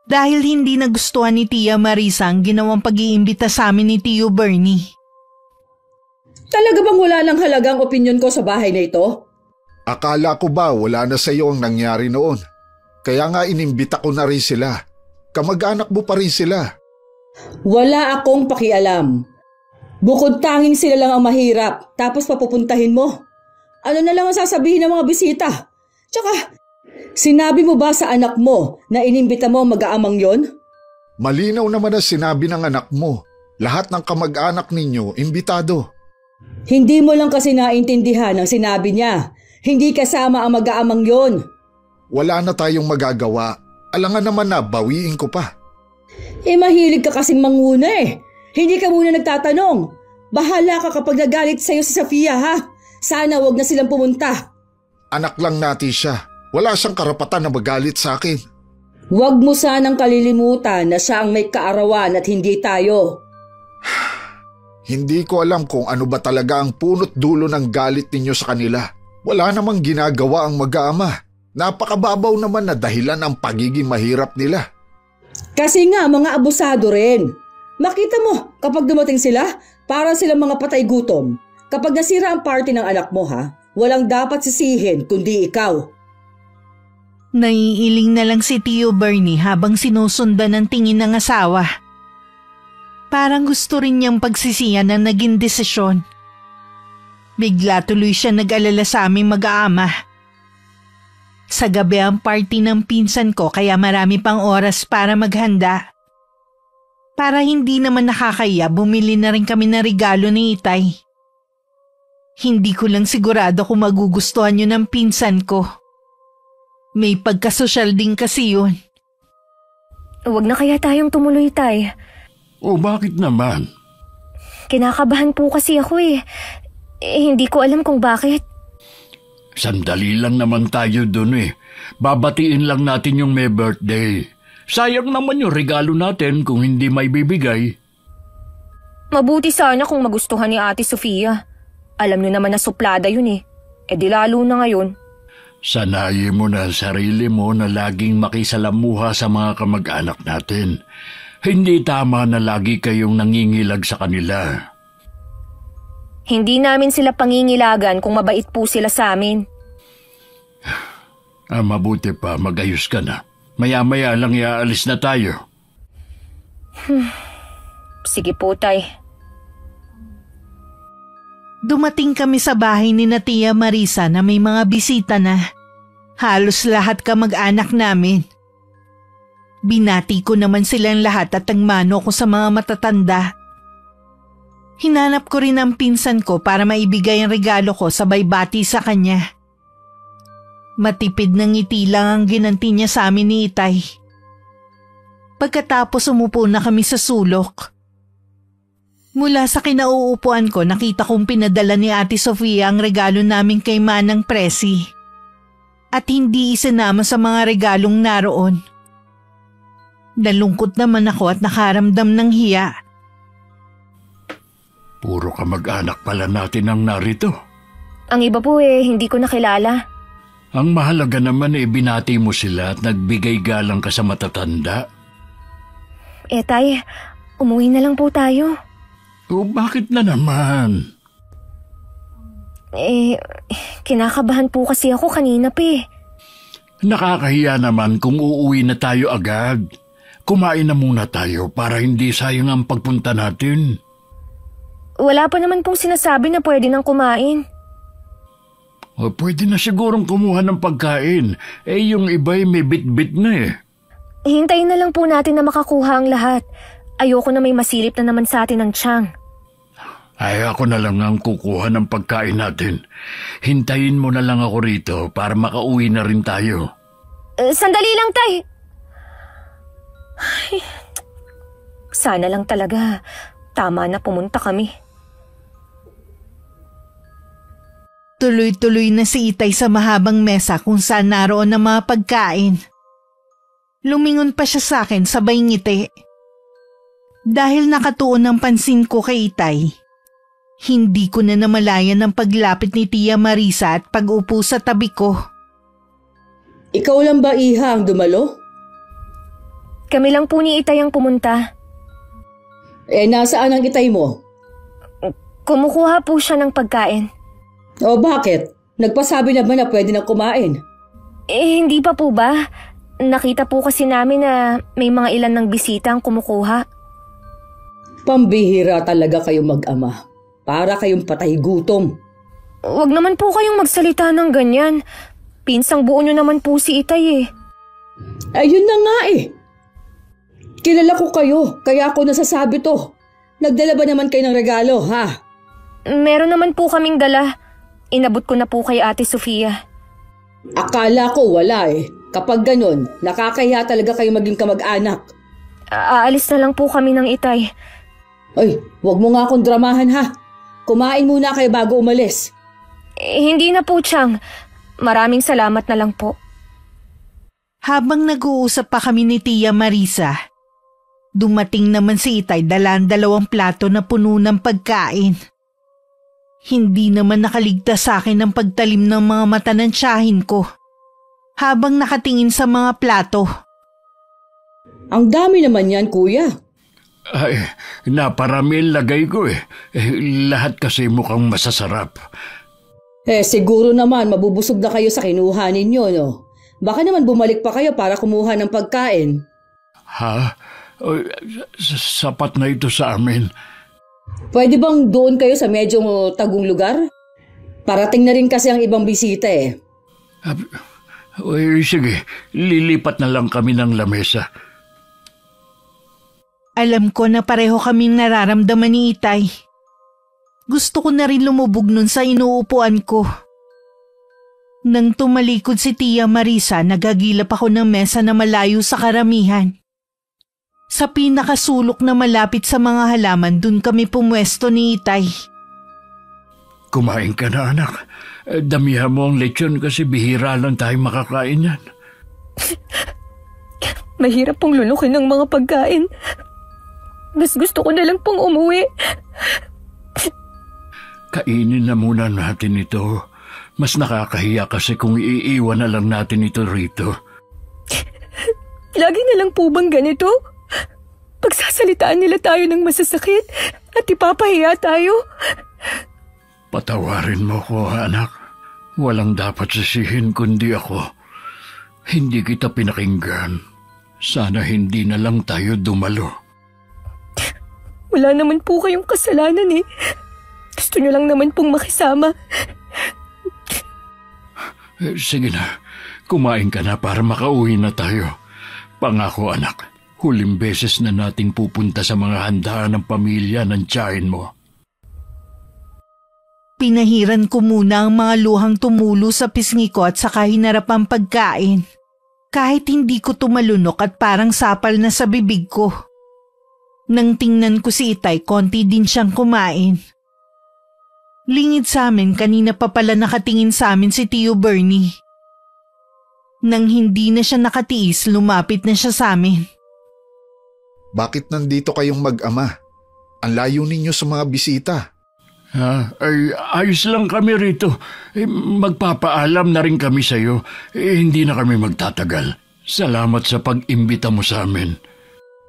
dahil hindi nagustuhan ni Tia Marisa ang ginawang pag-iimbita sa amin ni Tio Bernie. Talaga bang wala ng halagang opinyon ko sa bahay na ito? Akala ko ba wala na sa iyo ang nangyari noon? Kaya nga inimbita ko na rin sila. Kamag-anak mo pa rin sila. Wala akong pakialam. Bukod tanging sila lang ang mahirap, tapos papupuntahin mo. Ano na lang ang sasabihin ng mga bisita? Tsaka, sinabi mo ba sa anak mo na inimbita mo mag-aamang yon? Malinaw naman na sinabi ng anak mo. Lahat ng kamag-anak ninyo, imbitado. Hindi mo lang kasi naintindihan ang sinabi niya. Hindi kasama ang mag-aamang yon. Wala na tayong magagawa. Alangan naman na bawiin ko pa. Mahilig ka kasing manguna Hindi ka muna nagtatanong. Bahala ka kapag nagalit sa'yo si Sofia Sana wag na silang pumunta. Anak lang natin siya. Wala siyang karapatan na magalit sa akin. Wag mo sanang kalilimutan na siya ang may kaarawan at hindi tayo. Hindi ko alam kung ano ba talaga ang punot dulo ng galit ninyo sa kanila. Wala namang ginagawa ang mag-aama. Napakababaw naman na dahilan ang pagiging mahirap nila. Kasi nga mga abusado rin. Makita mo kapag dumating sila, para silang mga patay gutom. Kapag nasira ang party ng anak mo walang dapat sisihin kundi ikaw. Naiiling na lang si Tio Bernie habang sinusundan ng tingin ng asawa. Parang gusto rin niyang pagsisiyan ang naging desisyon. Bigla tuloy siya nag-alala sa aming mag-aama. Sa gabi ang party ng pinsan ko kaya marami pang oras para maghanda. Para hindi naman nakakaya, bumili na rin kami ng regalo ni Itay. Hindi ko lang sigurado kung magugustuhan yun ng pinsan ko. May pagkasosyal din kasi yun. Huwag na kaya tayong tumuloy, Tay. O bakit naman? Kinakabahan po kasi ako hindi ko alam kung bakit. Sandali lang naman tayo dun Babatiin lang natin yung may birthday. Sayang naman yung regalo natin kung hindi may bibigay. Mabuti sana kung magustuhan ni Ate Sofia. Alam niyo naman na suplada yun di lalo na ngayon. Sanayin mo na sarili mo na laging makisalamuha sa mga kamag-anak natin. Hindi tama na lagi kayong nangingilag sa kanila. Hindi namin sila pangingilagan kung mabait po sila sa amin. Mabuti pa, magayos ka na. Maya-maya lang iaalis na tayo. Sige po, Tay. Dumating kami sa bahay ni na Tia Marisa na may mga bisita na. Halos lahat kamag-anak namin. Binati ko naman silang lahat at nagmano ko sa mga matatanda. Hinanap ko rin ang pinsan ko para maibigay ang regalo ko sabay bati sa kanya. Matipid ng ngiti lang ang ginanti niya sa amin ni Itay. Pagkatapos umupo na kami sa sulok. Mula sa kinauupuan ko nakita kong pinadala ni Ate Sofia ang regalo namin kay Manang Presi. At hindi isinama sa mga regalong naroon. Nalungkot naman ako at nakaramdam ng hiya. Puro kamag-anak pala natin ang narito. Ang iba po hindi ko nakilala. Ang mahalaga naman binati mo sila at nagbigay galang ka sa matatanda. Tay, umuwi na lang po tayo. O bakit na naman? Kinakabahan po kasi ako kanina pa Nakakahiya naman kung uuwi na tayo agad. kumain na muna tayo para hindi sayang ang pagpunta natin. Wala pa naman pong sinasabi na pwede nang kumain. O, pwede na sigurong kumuha ng pagkain. Yung iba'y may bit-bit na eh. Hintayin na lang po natin na makakuha ang lahat. Ayoko na may masilip na naman sa atin ng tiyan. Ay, ako na lang ang kukuha ng pagkain natin. Hintayin mo na lang ako rito para makauwi na rin tayo. Sandali lang, Tay. Ay, sana lang talaga. Tama na pumunta kami. Tuloy-tuloy na si Itay sa mahabang mesa kung saan naroon ang mga pagkain. Lumingon pa siya sa akin sabay ngiti. Dahil nakatuon ang pansin ko kay Itay, hindi ko na namalayan ang paglapit ni Tia Marisa at pag-upo sa tabi ko. Ikaw lang ba, Iha, ang dumalo? Kami lang po ni Itay ang pumunta. Nasaan ang Itay mo? Kumukuha po siya ng pagkain. O bakit? Nagpasabi naman na pwede na kumain. Hindi pa po ba? Nakita po kasi namin na may mga ilan ng bisita ang kumukuha. Pambihira talaga kayong mag-ama. Para kayong patay gutom. Huwag naman po kayong magsalita ng ganyan. Pinsang buo nyo naman po si Itay eh. Ayun na nga eh. Kilala ko kayo, kaya ako nasasabi to. Nagdala ba naman kayo ng regalo, ha? Meron naman po kaming dala. Inabot ko na po kay Ate Sofia. Akala ko wala eh. Kapag ganun, nakakahiya talaga kayo maging kamag-anak. Aalis na lang po kami ng Itay. Ay, wag mo nga akong dramahan ha. Kumain muna kayo bago umalis. Hindi na po, Chang. Maraming salamat na lang po. Habang nag-uusap pa kami ni Tia Marisa, dumating naman si Itay dalawang plato na puno ng pagkain. Hindi naman nakaligtas sa akin ang pagtalim ng mga mata ng tiyahin ko habang nakatingin sa mga plato. Ang dami naman yan, kuya. Ay, naparami ang lagay ko eh. Lahat kasi mukhang masasarap. Siguro naman mabubusog na kayo sa kinuha ninyo, no? Baka naman bumalik pa kayo para kumuha ng pagkain. Ha? Sapat na ito sa amin. Pwede bang doon kayo sa medyo tagong lugar? Parating na rin kasi ang ibang bisita eh. Sige, lilipat na lang kami ng lamesa. Alam ko na pareho kaming nararamdaman ni Itay. Gusto ko na rin lumubog nun sa inuupuan ko. Nang tumalikod si Tia Marisa, nagagilap ako ng mesa na malayo sa karamihan. Sa pinakasulok na malapit sa mga halaman, dun kami pumwesto ni Itay. Kumain ka na, anak. Damihan mo ang lechon kasi bihira lang tayo makakain yan. Mahirap pong lulukin ng mga pagkain. Mas gusto ko na lang pong umuwi. Kainin na muna natin ito. Mas nakakahiya kasi kung iiwan na lang natin ito rito. Lagi na lang po bang ganito? Pagsasalitaan nila tayo ng masasakit at ipapahiya tayo. Patawarin mo ko, anak. Walang dapat sisihin kundi ako. Hindi kita pinakinggan. Sana hindi na lang tayo dumalo. Wala naman po kayong kasalanan eh. Gusto nyo lang naman pong makisama. Sige na, kumain ka na para makauwi na tayo. Pangako, anak, huling beses na nating pupunta sa mga handaan ng pamilya ng tiyahin mo. Pinahiran ko muna ang mga luhang tumulo sa pisngi ko at saka hinarap ang pagkain. Kahit hindi ko tumalunok at parang sapal na sa bibig ko. Nang tingnan ko si Itay, konti din siyang kumain. Lingid sa amin, kanina pa pala nakatingin sa amin si Tio Bernie. Nang hindi na siya nakatiis, lumapit na siya sa amin. Bakit nandito kayong mag-ama? Ang layo ninyo sa mga bisita. Ay, ayos lang kami rito. Magpapaalam na rin kami sa'yo. Hindi na kami magtatagal. Salamat sa pag-imbita mo sa amin.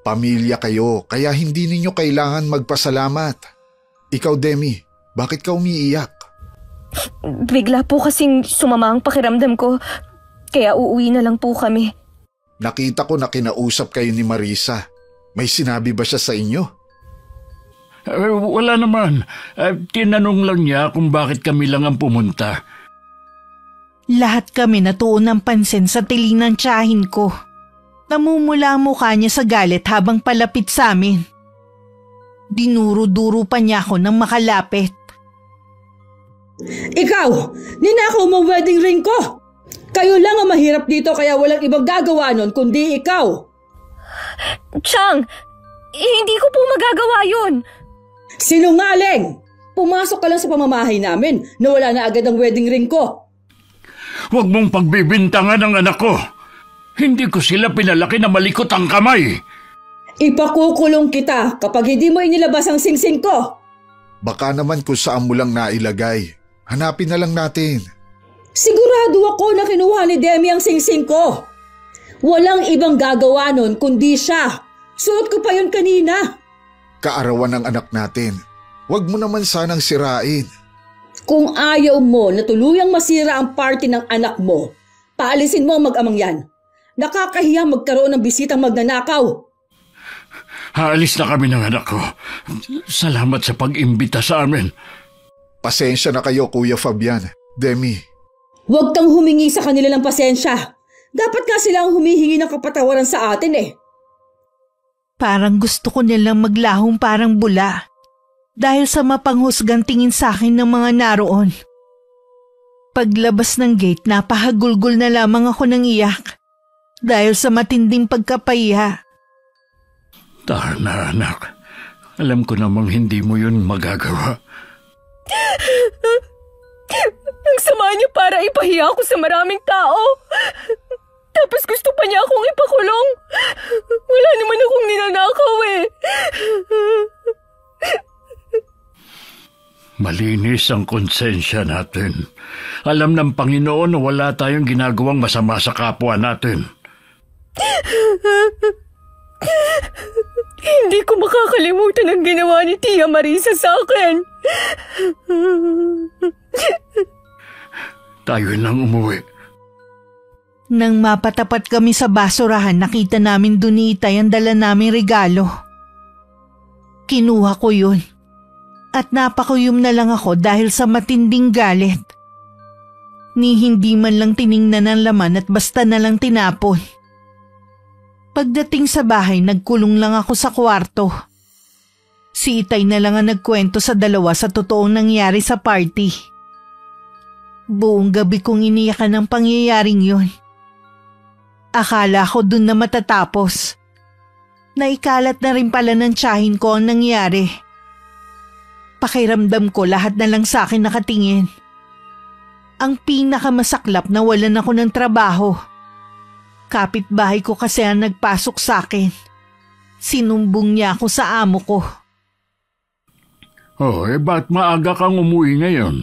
Pamilya kayo, kaya hindi ninyo kailangan magpasalamat. Ikaw, Demi, bakit ka umiiyak? Bigla po kasing sumama ang pakiramdam ko, kaya uuwi na lang po kami. Nakita ko na kinausap kayo ni Marisa. May sinabi ba siya sa inyo? Wala naman. Tinanong lang niya kung bakit kami lang ang pumunta. Lahat kami natuon ng pansin sa tiling ng tiyahin ko. Namumula ang mukha niya sa galit habang palapit sa amin. Dinuro-duro pa niya ako nang makalapit. Ikaw! Ninakaw mo ang wedding ring ko! Kayo lang ang mahirap dito kaya walang ibang gagawa nun kundi ikaw. Chang, hindi ko po magagawa yun. Sinungaling! Pumasok ka lang sa pamamahay namin na wala na agad ang wedding ring ko. Huwag mong pagbibintangan ang anak ko. Hindi ko sila pinalaki na malikot ang kamay. Ipakukulong kita kapag hindi mo inilabas ang singsing ko. Baka naman kung saan mo lang nailagay. Hanapin na lang natin. Sigurado ako na kinuha ni Demi ang singsing ko. Walang ibang gagawa nun kundi siya. Suot ko pa yun kanina. Kaarawan ng anak natin. Huwag mo naman sanang sirain. Kung ayaw mo na tuluyang masira ang party ng anak mo, paalisin mo ang mag-amang yan. Nakakahiya magkaroon ng bisitang magnanakaw. Haalis na kami ng anak ko. Salamat sa pag-imbita sa amin. Pasensya na kayo, Kuya Fabian. Demi. Huwag kang humingi sa kanila ng pasensya. Dapat nga sila ang humihingi ng kapatawaran sa atin eh. Parang gusto ko nilang maglahong parang bula dahil sa mapanghusgang tingin sa akin ng mga naroon. Paglabas ng gate, napahagulgol na lamang ako ng iyak dahil sa matinding pagkapahiya. Tana, anak. Alam ko namang hindi mo yun magagawa. Ang sama niya para ipahiya ako sa maraming tao. Tapos gusto pa niya akong ipakulong. Wala naman akong ninanakaw eh. Malinis ang konsensya natin. Alam ng Panginoon na wala tayong ginagawang masama sa kapwa natin. Hindi ko makakalimutan ang ginawa ni Tia Marisa sa akin. Tayo nang umuwi. Nang mapatapat kami sa basurahan, nakita namin dun ni Itay ang dala naming regalo. Kinuha ko yun. At napakuyom na lang ako dahil sa matinding galit. Ni hindi man lang tiningnan ang laman at basta na lang tinapon. Pagdating sa bahay, nagkulong lang ako sa kwarto. Si Itay na lang ang nagkwento sa dalawa sa totoong nangyari sa party. Buong gabi kong iniyakan ang pangyayaring yun. Akala ko dun na matatapos. Naikalat na rin pala ng tiyahin ko ang nangyari. Pakiramdam ko lahat na lang sa akin nakatingin. Ang pinakamasaklap na walan ako ng trabaho. Kapitbahay ko kasi ang nagpasok sa akin. Sinumbong niya ako sa amo ko. Ba't maaga kang umuwi ngayon?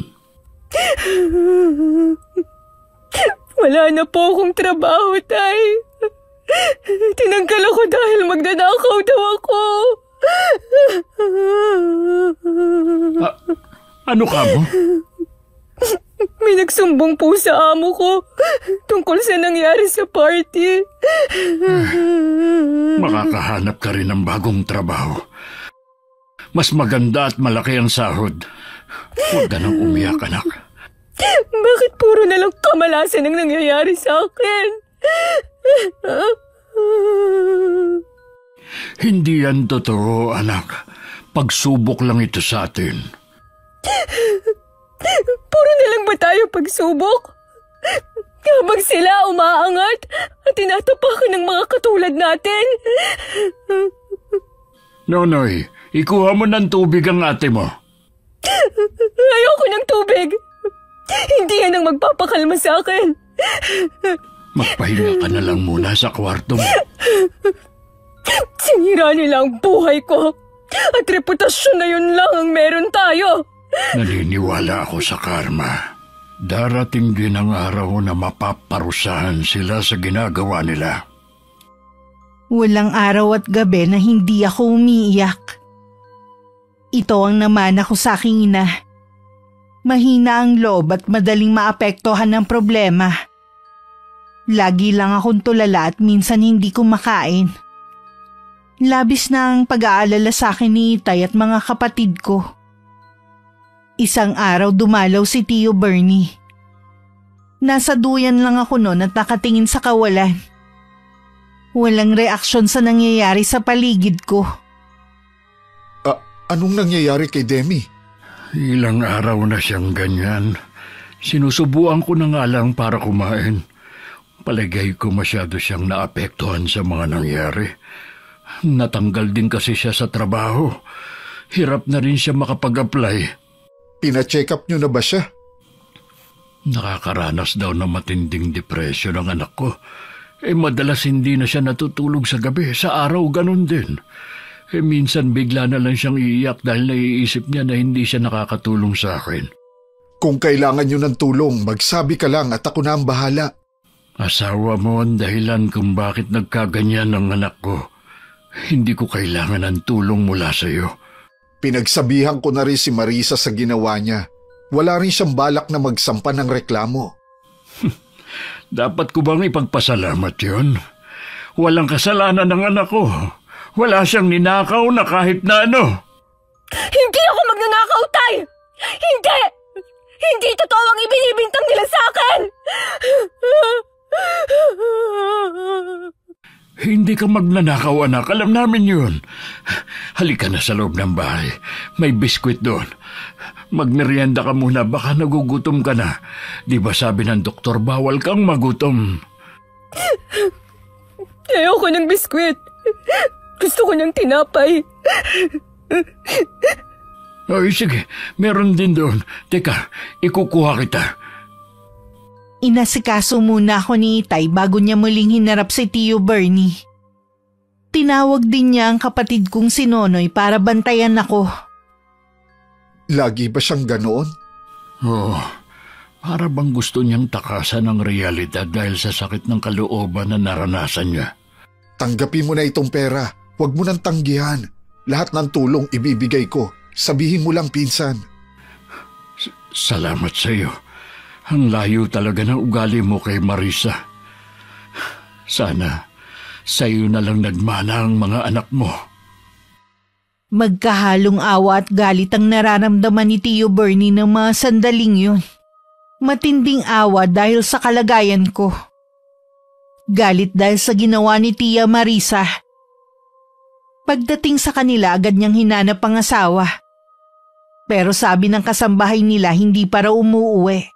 Wala na po akong trabaho, Tay. Tinanggal ako dahil magnanakaw daw ako. Ano ka mo? May nagsumbong po sa amo ko tungkol sa nangyari sa party. Makakahanap ka rin ng bagong trabaho. Mas maganda at malaki ang sahod. Huwag ka nang umiyak, anak. Bakit puro na lang kamalasan ang nangyayari sa akin? Hindi yan totoo, anak. Pagsubok lang ito sa atin. Puro na lang ba tayo pagsubok? Habang sila umaangat at tinatapakan ng mga katulad natin? Nonoy, ikuha mo ng tubig ang ate mo. Ayoko ng tubig. Hindi yan ang magpapakalma sa akin. Magpahinga ka na lang muna sa kwarto mo. Sinira nila ang buhay ko. At reputasyon na yun lang ang meron tayo. Naniniwala ako sa karma. Darating din ang araw na mapaparusahan sila sa ginagawa nila. Walang araw at gabi na hindi ako umiiyak. Ito ang namana ko sa aking ina. Mahina ang loob at madaling maapektuhan ng problema. Lagi lang akong tulala at minsan hindi ko makain. Labis na ang pag-aalala sa akin ni Itay at mga kapatid ko. Isang araw dumalaw si Tio Bernie. Nasa duyan lang ako noon at nakatingin sa kawalan. Walang reaksyon sa nangyayari sa paligid ko. Anong nangyayari kay Demi? Ilang araw na siyang ganyan. Sinusubuan ko na nga lang para kumain. Palagay ko masyado siyang naapektuhan sa mga nangyari. Natanggal din kasi siya sa trabaho. Hirap na rin siya makapag-apply. Pina-check up niyo na ba siya? Nakakaranas daw ng matinding depresyon ang anak ko. Madalas hindi na siya natutulog sa gabi. Sa araw ganun din. Minsan bigla na lang siyang iiyak dahil naiisip niya na hindi siya nakakatulong sa akin. Kung kailangan niyo ng tulong, magsabi ka lang at ako na ang bahala. Asawa mo ang dahilan kung bakit nagkaganyan ang anak ko. Hindi ko kailangan ng tulong mula sa iyo. Pinagsabihan ko na rin si Marisa sa ginawa niya. Wala rin siyang balak na magsampa ng reklamo. Dapat ko bang ipagpasalamat yun? Walang kasalanan ng anak ko. Wala siyang ninakaw na kahit na ano. Hindi ako magnanakaw, Tay! Hindi! Hindi totoo ang ibinibintang nila sa akin! Hindi ka magnanakaw, anak. Alam namin yun. Halika na sa loob ng bahay. May biskwit doon. Magmerienda ka muna, baka nagugutom ka na. Di ba sabi ng doktor, bawal kang magutom? Ayoko ng biskwit. Gusto ko ng tinapay. Ay, sige. Meron din doon. Teka, ikukuha kita. Inasikaso muna ako ni Itay bago niya muling hinarap si Tio Bernie. Tinawag din niya ang kapatid kong si Nonoy para bantayan ako. Lagi ba siyang ganoon? Oo. Para bang gusto niyang takasan ang realidad dahil sa sakit ng kalooban na naranasan niya. Tanggapin mo na itong pera. Huwag mo nang tanggihan. Lahat ng tulong ibibigay ko. Sabihin mo lang, pinsan. Salamat sa iyo. Ang layo talaga ng ugali mo kay Marisa. Sana sa iyo na lang nagmana ang mga anak mo. Magkahalong awa at galit ang nararamdaman ni Tio Bernie ng mga sandaling yun. Matinding awa dahil sa kalagayan ko. Galit dahil sa ginawa ni Tia Marisa. Pagdating sa kanila, agad niyang hinanap ang asawa. Pero sabi ng kasambahay nila hindi para umuuwi.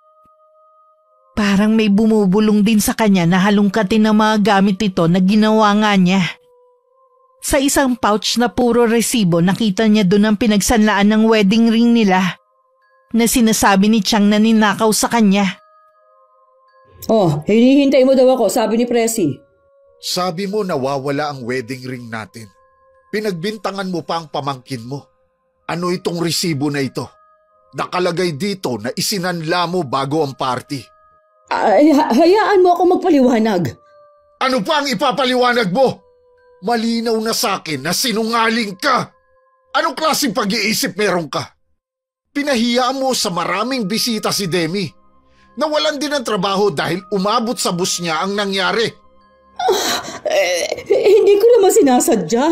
Parang may bumubulong din sa kanya na halongkatin ng mga gamit nito na ginawa nga niya. Sa isang pouch na puro resibo, nakita niya doon ang pinagsanlaan ng wedding ring nila na sinasabi ni Chang na ninakaw sa kanya. Oh, hinihintay mo daw ako, sabi ni Presi. Sabi mo nawawala ang wedding ring natin. Pinagbintangan mo pa ang pamangkin mo. Ano itong resibo na ito? Nakalagay dito na isinanla mo bago ang party. Ay, hayaan mo ako magpaliwanag. Ano pa ang ipapaliwanag mo? Malinaw na sa akin na sinungaling ka. Anong klaseng pag-iisip meron ka? Pinahiya mo sa maraming bisita si Demi. Nawalan din ng trabaho dahil umabot sa bus niya ang nangyari. Hindi ko naman sinasadya.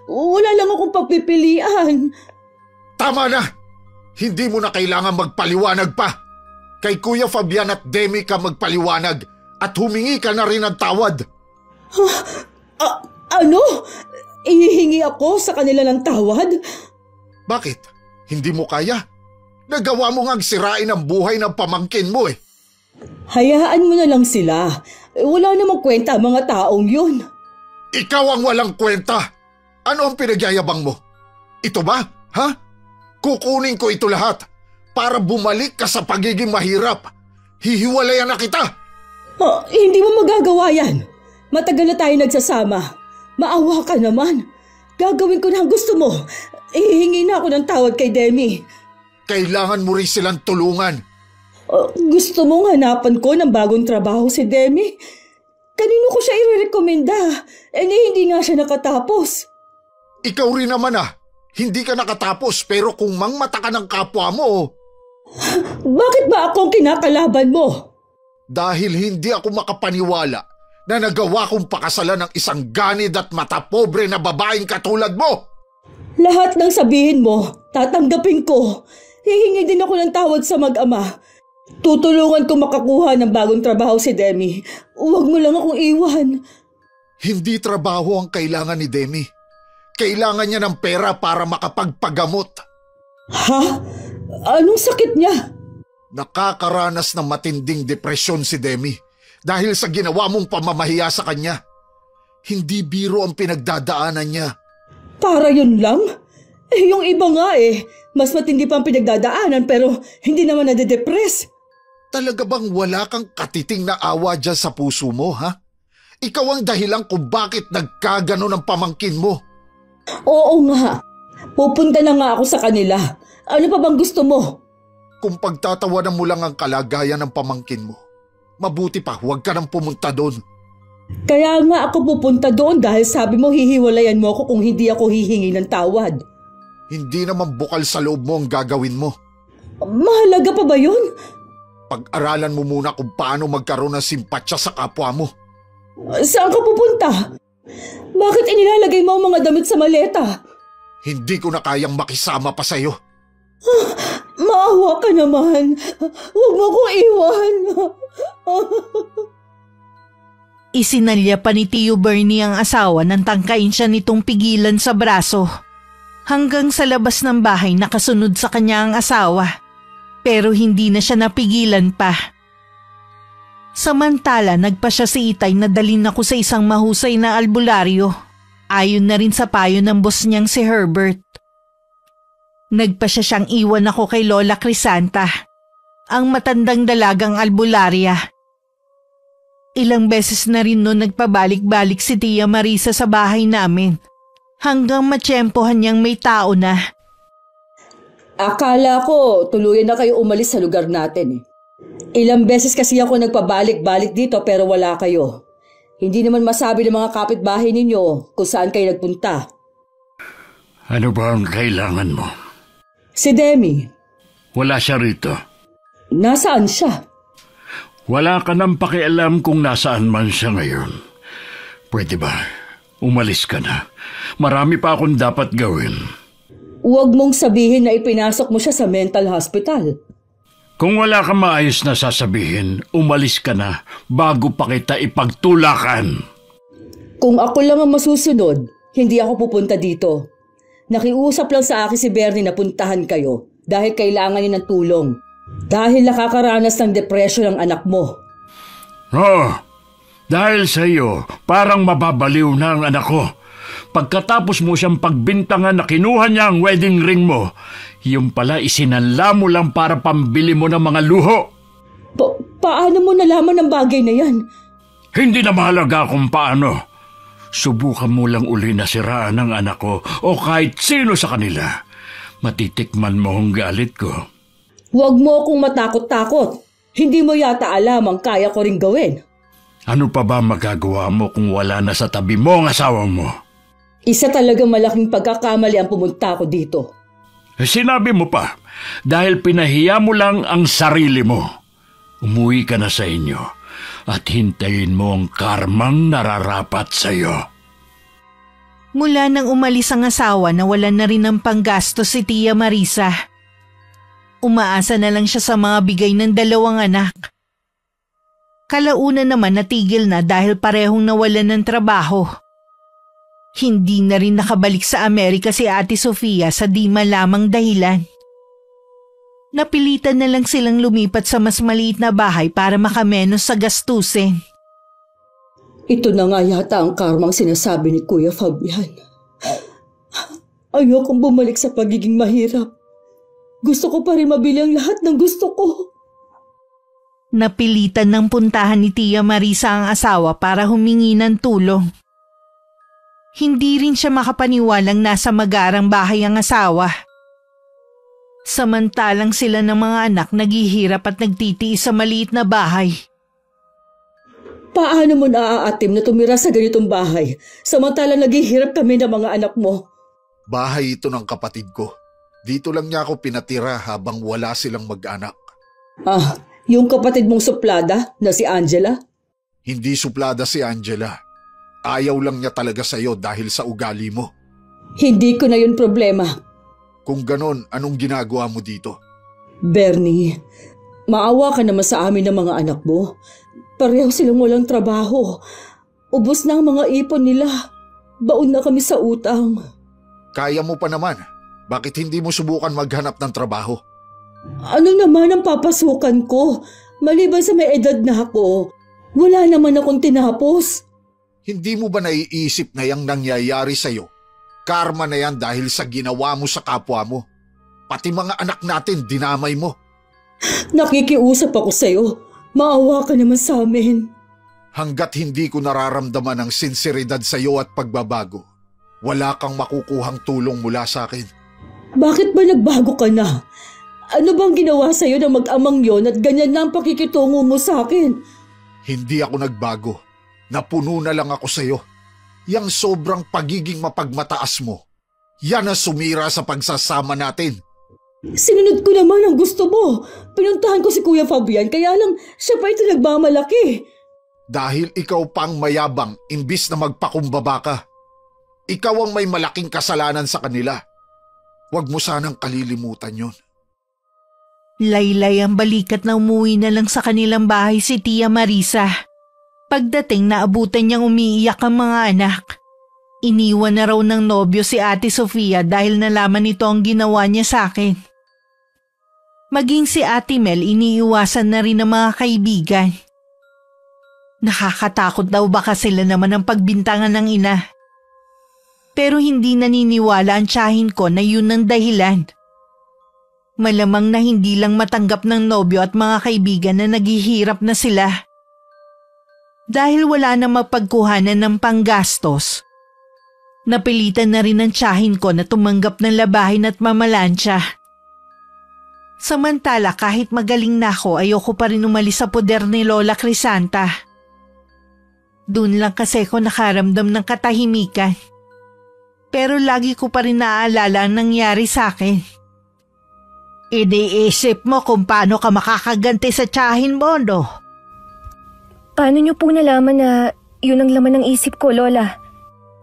Wala lang akong pagpipilian. Tama na! Hindi mo na kailangan magpaliwanag pa. Kay Kuya Fabian at Demi ka magpaliwanag at humingi ka na rin ng tawad. Ano? Ihihingi ako sa kanila ng tawad? Bakit? Hindi mo kaya? Nagawa mo ngang sirain ang buhay ng pamangkin mo eh. Hayaan mo na lang sila. Wala namang kwenta ang mga taong yun. Ikaw ang walang kwenta. Ano ang pinagyayabang mo? Ito ba? Ha? Kukunin ko ito lahat para bumalik ka sa pagiging mahirap. Hihiwalayan na kita. Hindi mo magagawa yan. Matagal na tayo nagsasama. Maawa ka naman. Gagawin ko na ang gusto mo. Ihihingi na ako ng tawad kay Demi. Kailangan mo rin silang tulungan. Gusto mong hanapan ko ng bagong trabaho si Demi? Kanino ko siya irerekomenda? Hindi nga siya nakatapos. Ikaw rin naman Hindi ka nakatapos pero kung mangmata ka ng kapwa mo. Bakit ba ako ang kinakalaban mo? Dahil hindi ako makapaniwala na nagawa kong pakasalan ng isang ganid at matapobre na babaeng katulad mo. Lahat ng sabihin mo, tatanggapin ko. Hihingi din ako ng tawad sa mag-ama. Tutulungan ko makakuha ng bagong trabaho si Demi. Huwag mo lang akong iwan. Hindi trabaho ang kailangan ni Demi. Kailangan niya ng pera para makapagpagamot. Ha? Anong sakit niya? Nakakaranas ng matinding depresyon si Demi dahil sa ginawa mong pamamahiya sa kanya. Hindi biro ang pinagdadaanan niya. Para yun lang? Yung iba nga mas matindi pa ang pinagdadaanan pero hindi naman nade-depress. Talaga bang wala kang katiting na awa dyan sa puso mo, ha? Ikaw ang dahilan kung bakit nagkagano ng pamangkin mo. Oo nga. Pupunta na nga ako sa kanila. Ano pa bang gusto mo? Kung pagtatawanan mo lang ang kalagayan ng pamangkin mo, mabuti pa huwag ka nang pumunta doon. Kaya nga ako pupunta doon dahil sabi mo hihiwalayan mo ako kung hindi ako hihingi ng tawad. Hindi naman bukal sa loob mo ang gagawin mo. Mahalaga pa ba yun? Pag-aralan mo muna kung paano magkaroon ng simpatsya sa kapwa mo. Saan ka pupunta? Bakit inilalagay mo ang mga damit sa maleta? Hindi ko na kayang makisama pa sa'yo. Maawa ka naman. Huwag mo kong iwan. Isinalya pa ni Tio Bernie ang asawa nang tangkain siya nitong pigilan sa braso. Hanggang sa labas ng bahay nakasunod sa kanya ang asawa. Pero hindi na siya napigilan pa. Samantala nagpa siya si Itay na dalhin ako sa isang mahusay na albularyo. Ayon na rin sa payo ng boss niyang si Herbert. Nagpa siya siyang iwan ako kay Lola Crisanta, ang matandang dalagang albularya. Ilang beses na rin noon nagpabalik-balik si Tia Marisa sa bahay namin hanggang matsyempohan niyang may tao na. Akala ko tuluyan na kayo umalis sa lugar natin. Ilang beses kasi ako nagpabalik-balik dito pero wala kayo. Hindi naman masabi ng mga kapitbahay ninyo kung saan kayo nagpunta. Ano ba ang kailangan mo? Si Demi. Wala siya rito. Nasaan siya? Wala ka nang pakialam kung nasaan man siya ngayon. Pwede ba? Umalis ka na. Marami pa akong dapat gawin. Huwag mong sabihin na ipinasok mo siya sa mental hospital. Kung wala kang maayos na sasabihin, umalis ka na bago pa kita ipagtulakan. Kung ako lang ang masusunod, hindi ako pupunta dito. Nakiusap lang sa akin si Bernie na puntahan kayo dahil kailangan niya ng tulong. Dahil nakakaranas ng depression ang anak mo. Oh, dahil sa iyo, parang mababaliw na ang anak ko. Pagkatapos mo siyang pagbintangan na kinuha niya ang wedding ring mo, yung pala isinanla mo lang para pambili mo ng mga luho. Paano mo nalaman ang bagay na yan? Hindi na mahalaga kung paano. Subukan mo lang uli na siraan ng anak ko o kahit sino sa kanila. Matitikman mo ang galit ko. Huwag mo akong matakot-takot. Hindi mo yata alam ang kaya ko ring gawin. Ano pa ba magagawa mo kung wala na sa tabi mo ang asawa mo? Isa talagang malaking pagkakamali ang pumunta ko dito. Sinabi mo pa, dahil pinahiya mo lang ang sarili mo. Umuwi ka na sa inyo at hintayin mo ang karmang nararapat sa iyo. Mula nang umalis ang asawa, nawalan na rin ng panggastos si Tia Marisa. Umaasa na lang siya sa mga bigay ng dalawang anak. Kalaunan naman natigil na dahil parehong nawalan ng trabaho. Hindi na rin nakabalik sa Amerika si Ate Sofia sa di malamang dahilan. Napilitan na lang silang lumipat sa mas maliit na bahay para makamenos sa gastusin. Ito na nga yata ang karmang sinasabi ni Kuya Fabian. Ayokong bumalik sa pagiging mahirap. Gusto ko pa rin mabili ang lahat ng gusto ko. Napilitan ng puntahan ni Tia Marisa ang asawa para humingi ng tulong. Hindi rin siya makapaniwalang nasa magarang bahay ang asawa. Samantalang sila ng mga anak naghihirap at nagtitiis sa maliit na bahay. Paano mo naaatim na tumira sa ganitong bahay samantalang naghihirap kami ng mga anak mo? Bahay ito ng kapatid ko. Dito lang niya ako pinatira habang wala silang mag-anak. Yung kapatid mong suplada na si Angela? Hindi suplada si Angela. Ayaw lang niya talaga sa'yo dahil sa ugali mo. Hindi ko na yun problema. Kung ganon, anong ginagawa mo dito? Bernie, maawa ka naman sa amin ng mga anak mo. Pareho silang walang trabaho. Ubos na ang mga ipon nila. Baon na kami sa utang. Kaya mo pa naman. Bakit hindi mo subukan maghanap ng trabaho? Ano naman ang papasukan ko? Maliban sa may edad na ako, wala naman akong tinapos. Hindi mo ba naiisip na yung nangyayari sa'yo? Karma na yan dahil sa ginawa mo sa kapwa mo. Pati mga anak natin, dinamay mo. Nakikiusap ako sa'yo. Maawa ka naman sa amin. Hanggat hindi ko nararamdaman ang sinseridad sa'yo at pagbabago, wala kang makukuhang tulong mula sa akin. Bakit ba nagbago ka na? Ano bang ginawa sa'yo ng mag-amang yon at ganyan na ang pakikitungo mo sa akin? Hindi ako nagbago. Napuno na lang ako sa'yo. Yang sobrang pagiging mapagmataas mo, yan ang sumira sa pagsasama natin. Sinunod ko naman ang gusto mo. Pinuntahan ko si Kuya Fabian, kaya lang siya pa ito nagmamalaki. Dahil ikaw pang mayabang imbis na magpakumbaba ka. Ikaw ang may malaking kasalanan sa kanila. Huwag mo sanang kalilimutan yun. Laylay ang balikat na umuwi na lang sa kanilang bahay si Tia Marisa. Pagdating naabutan niyang umiiyak ang mga anak. Iniwan na raw ng nobyo si Ate Sofia dahil nalaman nito ang ginawa niya sa akin. Maging si Ate Mel iniiwasan na rin ng mga kaibigan. Nakakatakot daw baka sila naman ang pagbintangan ng ina. Pero hindi naniniwala ang tiyahin ko na yun ang dahilan. Malamang na hindi lang matanggap ng nobyo at mga kaibigan na naghihirap na sila. Dahil wala na mapagkuhanan ng panggastos, napilitan na rin ang tiyahin ko na tumanggap ng labahin at mamalansya. Samantala kahit magaling na ako, ayoko pa rin umalis sa poder ni Lola Crisanta. Doon lang kasi ako nakaramdam ng katahimikan. Pero lagi ko pa rin naaalala ang nangyari sa akin. Iniisip mo kung paano ka makakaganti sa tiyahin mo, no? Paano niyo po nalaman na yun ang laman ng isip ko, Lola?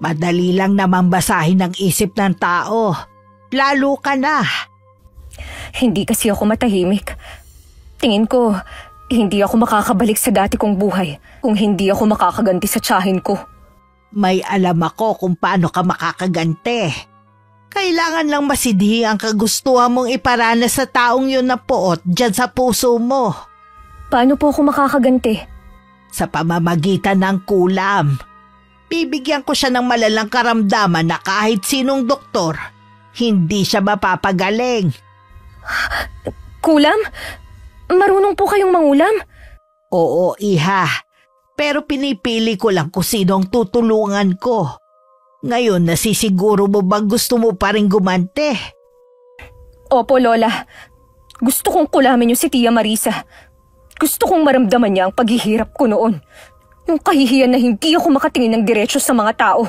Madali lang naman basahin ang isip ng tao. Lalo ka na. Hindi kasi ako matahimik. Tingin ko, hindi ako makakabalik sa dati kong buhay kung hindi ako makakaganti sa tiyahin ko. May alam ako kung paano ka makakaganti. Kailangan lang masidhi ang kagustuhan mong iparanas sa taong yun na puot dyan sa puso mo. Paano po ako makakaganti? Sa pamamagitan ng kulam. Bibigyan ko siya ng malalang karamdaman na kahit sinong doktor, hindi siya mapapagaling. Kulam? Marunong po kayong mangulam? Oo, iha. Pero pinipili ko lang kung sinong tutulungan ko. Ngayon, nasisiguro mo bang gusto mo pa rin gumante? Opo, Lola. Gusto kong kulamin niyo si Tia Marisa. Gusto kong maramdaman niya ang paghihirap ko noon. Yung kahihiyan na hindi ako makatingin ng diretso sa mga tao.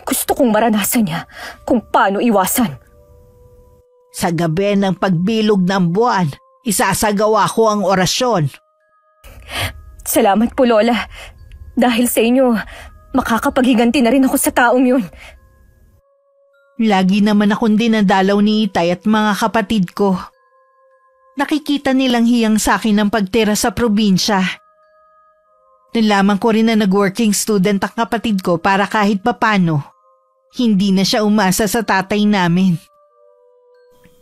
Gusto kong maranasan niya kung paano iwasan. Sa gabi ng pagbilog ng buwan, isasagawa ko ang orasyon. Salamat po, Lola. Dahil sa inyo, makakapaghiganti na rin ako sa taong yun. Lagi naman akong dinadalaw ni Itay at mga kapatid ko. Nakikita nilang hiyang sa akin ang pagtira sa probinsya. Nalaman ko rin na nag-working student ang kapatid ko para kahit papano, hindi na siya umasa sa tatay namin.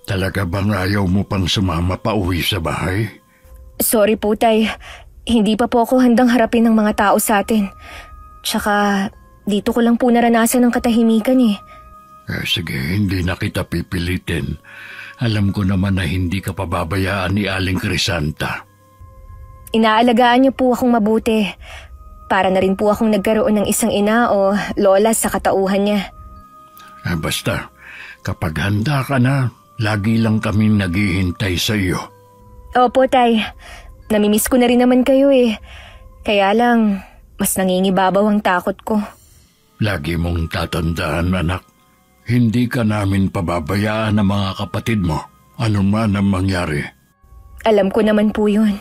Talaga bang ayaw mo pang sumama pa uwi sa bahay? Sorry po, Tay. Hindi pa po ako handang harapin ng mga tao sa atin. Tsaka, dito ko lang po naranasan ng katahimikan eh. Sige, hindi na kita pipilitin. Alam ko naman na hindi ka pababayaan ni Aling Crisanta. Inaalagaan niyo po akong mabuti. Para na rin po akong nagkaroon ng isang ina o lola sa katauhan niya. Basta, kapag handa ka na, lagi lang kaming naghihintay sa iyo. Opo, Tay. Namimiss ko na rin naman kayo eh. Kaya lang, mas nangingibabaw ang takot ko. Lagi mong tatandaan, anak. Hindi ka namin pababayaan ng mga kapatid mo, ano man ang mangyari. Alam ko naman po yun.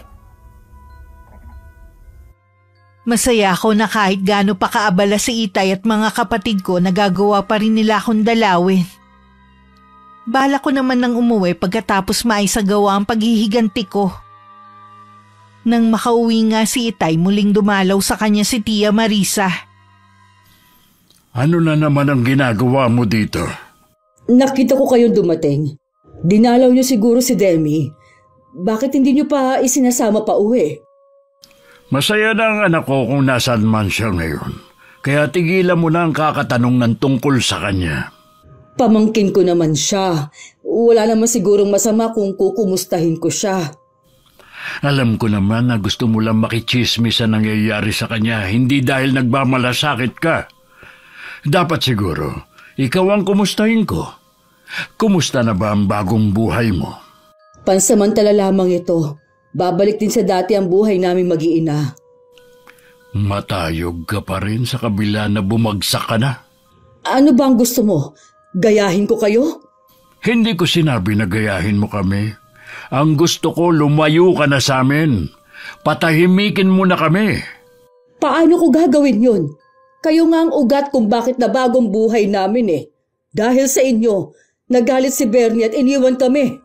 Masaya ako na kahit gaano pa kaabala si Itay at mga kapatid ko, nagagawa pa rin nila akong dalawin. Bala ko naman nang umuwi pagkatapos maisagawa ang paghihiganti ko. Nang makauwi nga si Itay, muling dumalaw sa kanya si Tia Marisa. Ano na naman ang ginagawa mo dito? Nakita ko kayong dumating. Dinalaw niyo siguro si Demi. Bakit hindi niyo pa isinasama pa uwi? Masaya na ang anak ko kung nasaan man siya ngayon. Kaya tigilan mo na ang kakatanong ng tungkol sa kanya. Pamangkin ko naman siya. Wala naman sigurong masama kung kukumustahin ko siya. Alam ko naman na gusto mo lang makichismis sa nangyayari sa kanya, hindi dahil nagmamalasakit ka. Dapat siguro, ikaw ang kumustahin ko. Kumusta na ba ang bagong buhay mo? Pansamantala lamang ito. Babalik din sa dati ang buhay naming mag-iina. Matayog ka pa rin sa kabila na bumagsak ka na. Ano ba ang gusto mo? Gayahin ko kayo? Hindi ko sinabi na gayahin mo kami. Ang gusto ko, lumayo ka na sa amin. Patahimikin mo na kami. Paano ko gagawin yun? Kayo nga ang ugat kung bakit na bagong buhay namin eh. Dahil sa inyo, nagalit si Bernie at iniwan kami.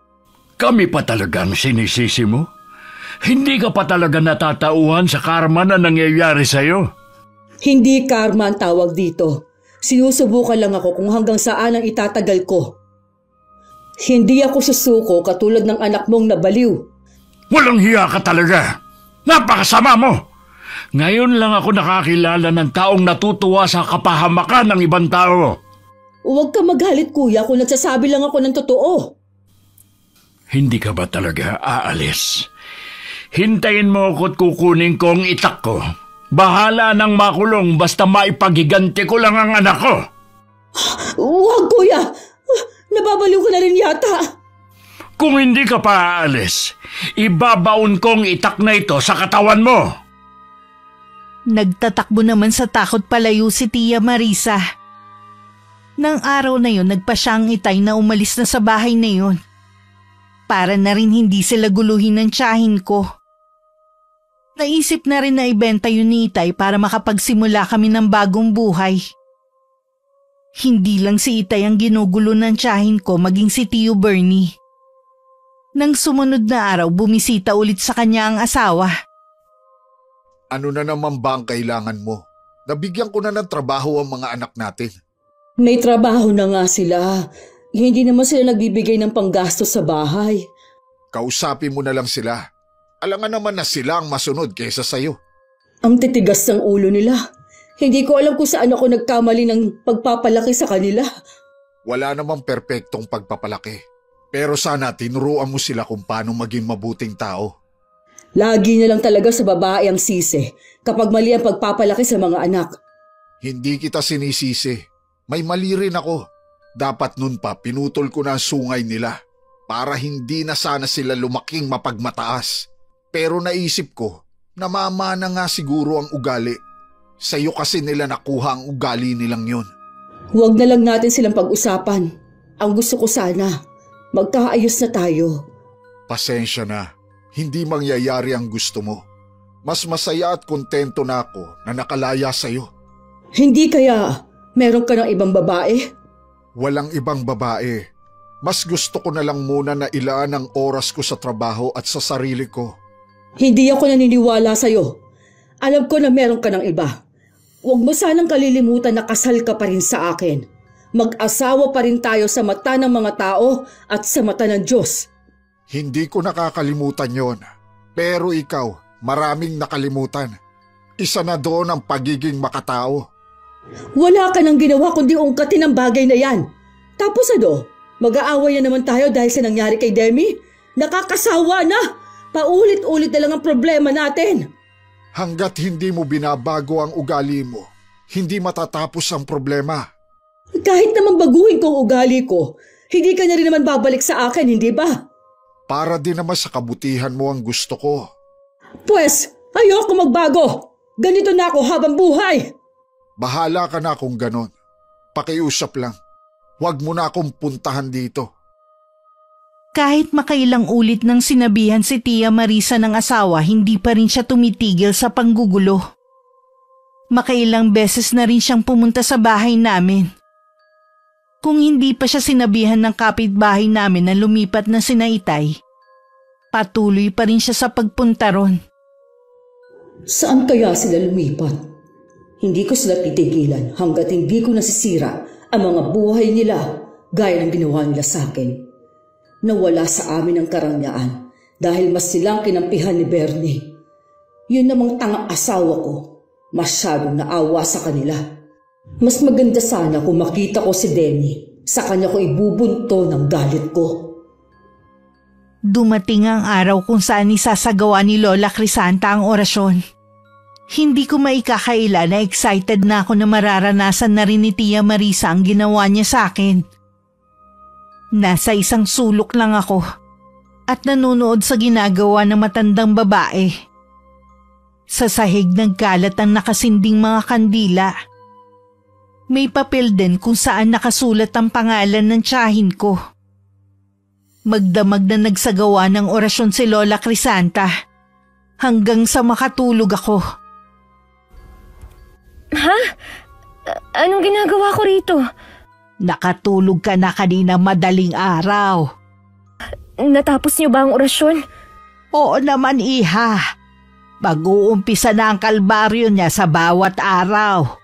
Kami pa talaga ang sinisisi mo? Hindi ka pa talaga natatauhan sa karma na nangyayari sa'yo? Hindi karma ang tawag dito. Sinusubukan lang ako kung hanggang saan ang itatagal ko. Hindi ako susuko katulad ng anak mong nabaliw. Walang hiya ka talaga! Napakasama mo! Ngayon lang ako nakakilala ng taong natutuwa sa kapahamakan ng ibang tao. Huwag ka magalit kuya kung nagsasabi lang ako ng totoo. Hindi ka ba talaga aalis? Hintayin mo ako't kukunin ko ang itak ko. Bahala nang makulong basta maipaghiganti ko lang ang anak ko. Huwag kuya! Nababaliw ka na rin yata. Kung hindi ka pa aalis, ibabaon kong itak na ito sa katawan mo. Nagtatakbo naman sa takot palayo si Tia Marisa. Nang araw na yon, nagpa siya ang Itay na umalis na sa bahay na yon. Para na rin hindi sila guluhin ng tiyahin ko. Naisip na rin na ibenta yun ni Itay para makapagsimula kami ng bagong buhay. Hindi lang si Itay ang ginugulo ng tiyahin ko, maging si Tio Bernie. Nang sumunod na araw, bumisita ulit sa kanya ang asawa. Ano na naman ba ang kailangan mo? Nabigyan ko na ng trabaho ang mga anak natin. May trabaho na nga sila. Hindi naman sila nagbibigay ng panggastos sa bahay. Kausapin mo na lang sila. Alangan naman na sila ang masunod kaysa sayo. Ang titigas ng ulo nila. Hindi ko alam kung saan ako nagkamali ng pagpapalaki sa kanila. Wala namang perpektong pagpapalaki. Pero sana tinuruan mo sila kung paano maging mabuting tao. Lagi na lang talaga sa babae ang sisi kapag mali ang pagpapalaki sa mga anak. Hindi kita sinisisi. May mali rin ako. Dapat nun pa pinutol ko na ang sungay nila para hindi na sana sila lumaking mapagmataas. Pero naisip ko, namamana nga siguro ang ugali. Sa'yo kasi nila nakuha ang ugali nilang yun. Huwag na lang natin silang pag-usapan. Ang gusto ko sana, magkaayos na tayo. Pasensya na, hindi mangyayari ang gusto mo. Mas masaya at kontento na ako na nakalaya sa'yo. Hindi kaya meron ka ng ibang babae? Walang ibang babae. Mas gusto ko na lang muna na ilaan ang oras ko sa trabaho at sa sarili ko. Hindi ako naniniwala sa'yo. Alam ko na meron ka ng iba. Huwag mo sanang kalilimutan na kasal ka pa rin sa akin. Mag-asawa pa rin tayo sa mata ng mga tao at sa mata ng Diyos. Hindi ko nakakalimutan yon. Pero ikaw, maraming nakalimutan. Isa na doon ang pagiging makatao. Wala ka nang ginawa kundi ungkatin ang bagay na yan. Tapos mag-aaway na naman tayo dahil sa nangyari kay Demi? Nakakasawa na! Paulit-ulit na lang ang problema natin. Hanggat hindi mo binabago ang ugali mo, hindi matatapos ang problema. Kahit naman baguhin ko ang ugali ko, hindi ka na rin naman babalik sa akin, hindi ba? Para din naman sa kabutihan mo ang gusto ko. Pwes, ayoko magbago. Ganito na ako habang buhay. Bahala ka na kung ganon. Pakiusap lang. Huwag mo na akong puntahan dito. Kahit makailang ulit nang sinabihan si Tia Marisa ng asawa, hindi pa rin siya tumitigil sa panggugulo. Makailang beses na rin siyang pumunta sa bahay namin. Kung hindi pa siya sinabihan ng kapitbahay namin na lumipat na sina Itay, patuloy pa rin siya sa pagpunta ron. Saan kaya sila lumipat? Hindi ko sila titigilan hanggat hindi ko nasisira ang mga buhay nila gaya ng ginawa nila sa akin. Nawala sa amin ang karangyaan dahil mas silang kinampihan ni Bernie. Yun namang tangang asawa ko, masyadong naawa sa kanila. Mas maganda sana kung makita ko si Denny, sa kanya ko ibubunto ng galit ko. Dumating ang araw kung saan isasagawa ni Lola Crisanta ang orasyon. Hindi ko maikakaila na excited na ako na mararanasan na rin ni Tia Marisa ang ginawa niya sa akin. Nasa isang sulok lang ako at nanonood sa ginagawa ng matandang babae. Sa sahig nagkalat ang nakasinding mga kandila. May papel din kung saan nakasulat ang pangalan ng tiyahin ko. Magdamag na nagsagawa ng orasyon si Lola Crisanta hanggang sa makatulog ako. Ha? Anong ginagawa ko rito? Nakatulog ka na kanina madaling araw. Natapos niyo ba ang orasyon? Oo naman, iha. Mag-uumpisa na ang kalbaryo niya sa bawat araw.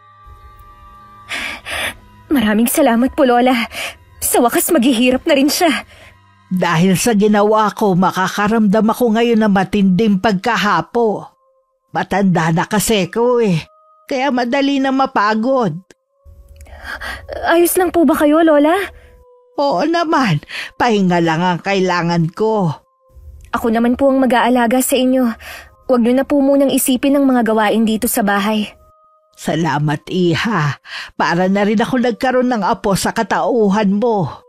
Maraming salamat po, Lola. Sa wakas maghihirap na rin siya. Dahil sa ginawa ko, makakaramdam ako ngayon ng matinding pagkahapo. Matanda na kasi ko kaya madali na mapagod. Ayos lang po ba kayo, Lola? Oo naman, pahinga lang ang kailangan ko. Ako naman po ang mag-aalaga sa inyo. Huwag niyo na po munang isipin ang mga gawain dito sa bahay. Salamat, iha. Para na rin ako nagkaroon ng apo sa katauhan mo.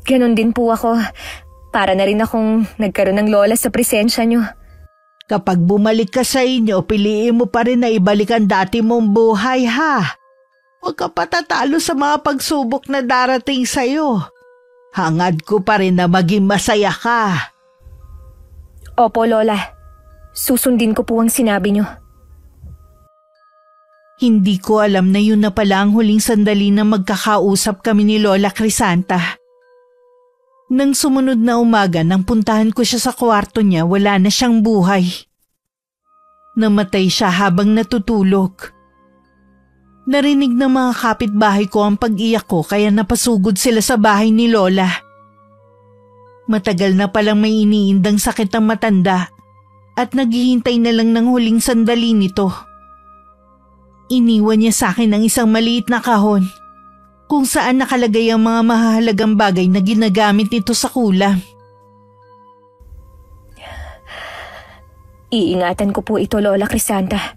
Ganon din po ako. Para na rin akong nagkaroon ng lola sa presensya niyo. Kapag bumalik ka sa inyo, piliin mo pa rin na ibalik ang dati mong buhay, ha? Huwag ka patatalo sa mga pagsubok na darating sa'yo. Hangad ko pa rin na maging masaya ka. Opo, Lola. Susundin ko po ang sinabi niyo. Hindi ko alam na yun na pala ang huling sandali na magkakausap kami ni Lola Crisanta. Nang sumunod na umaga nang puntahan ko siya sa kwarto niya, wala na siyang buhay. Namatay siya habang natutulog. Narinig ng mga kapitbahay ko ang pag-iyak ko kaya napasugod sila sa bahay ni Lola. Matagal na palang may iniindang sakit ang matanda at naghihintay na lang ng huling sandali nito. Iniwan niya sa akin ang isang maliit na kahon kung saan nakalagay ang mga mahalagang bagay na ginagamit nito sa kulam. Iingatan ko po ito, Lola Crisanta.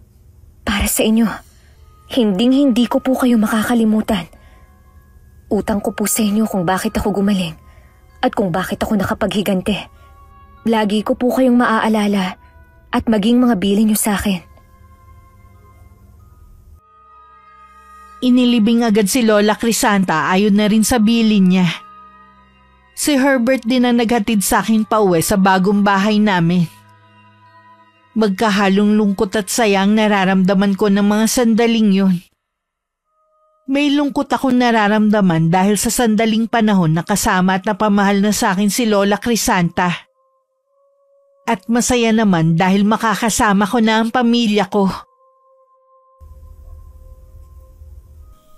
Para sa inyo. Hinding-hindi ko po kayo makakalimutan. Utang ko po sa inyo kung bakit ako gumaling at kung bakit ako nakapaghigante. Lagi ko po kayong maaalala at maging mga bilin niyo sa akin. Inilibing agad si Lola Crisanta ayon na rin sa bilin niya. Si Herbert din ang naghatid sa akin pauwi sa bagong bahay namin. Magkahalong lungkot at sayang nararamdaman ko ng mga sandaling yun. May lungkot akong nararamdaman dahil sa sandaling panahon na kasama at napamahal na sa akin si Lola Crisanta. At masaya naman dahil makakasama ko na ang pamilya ko.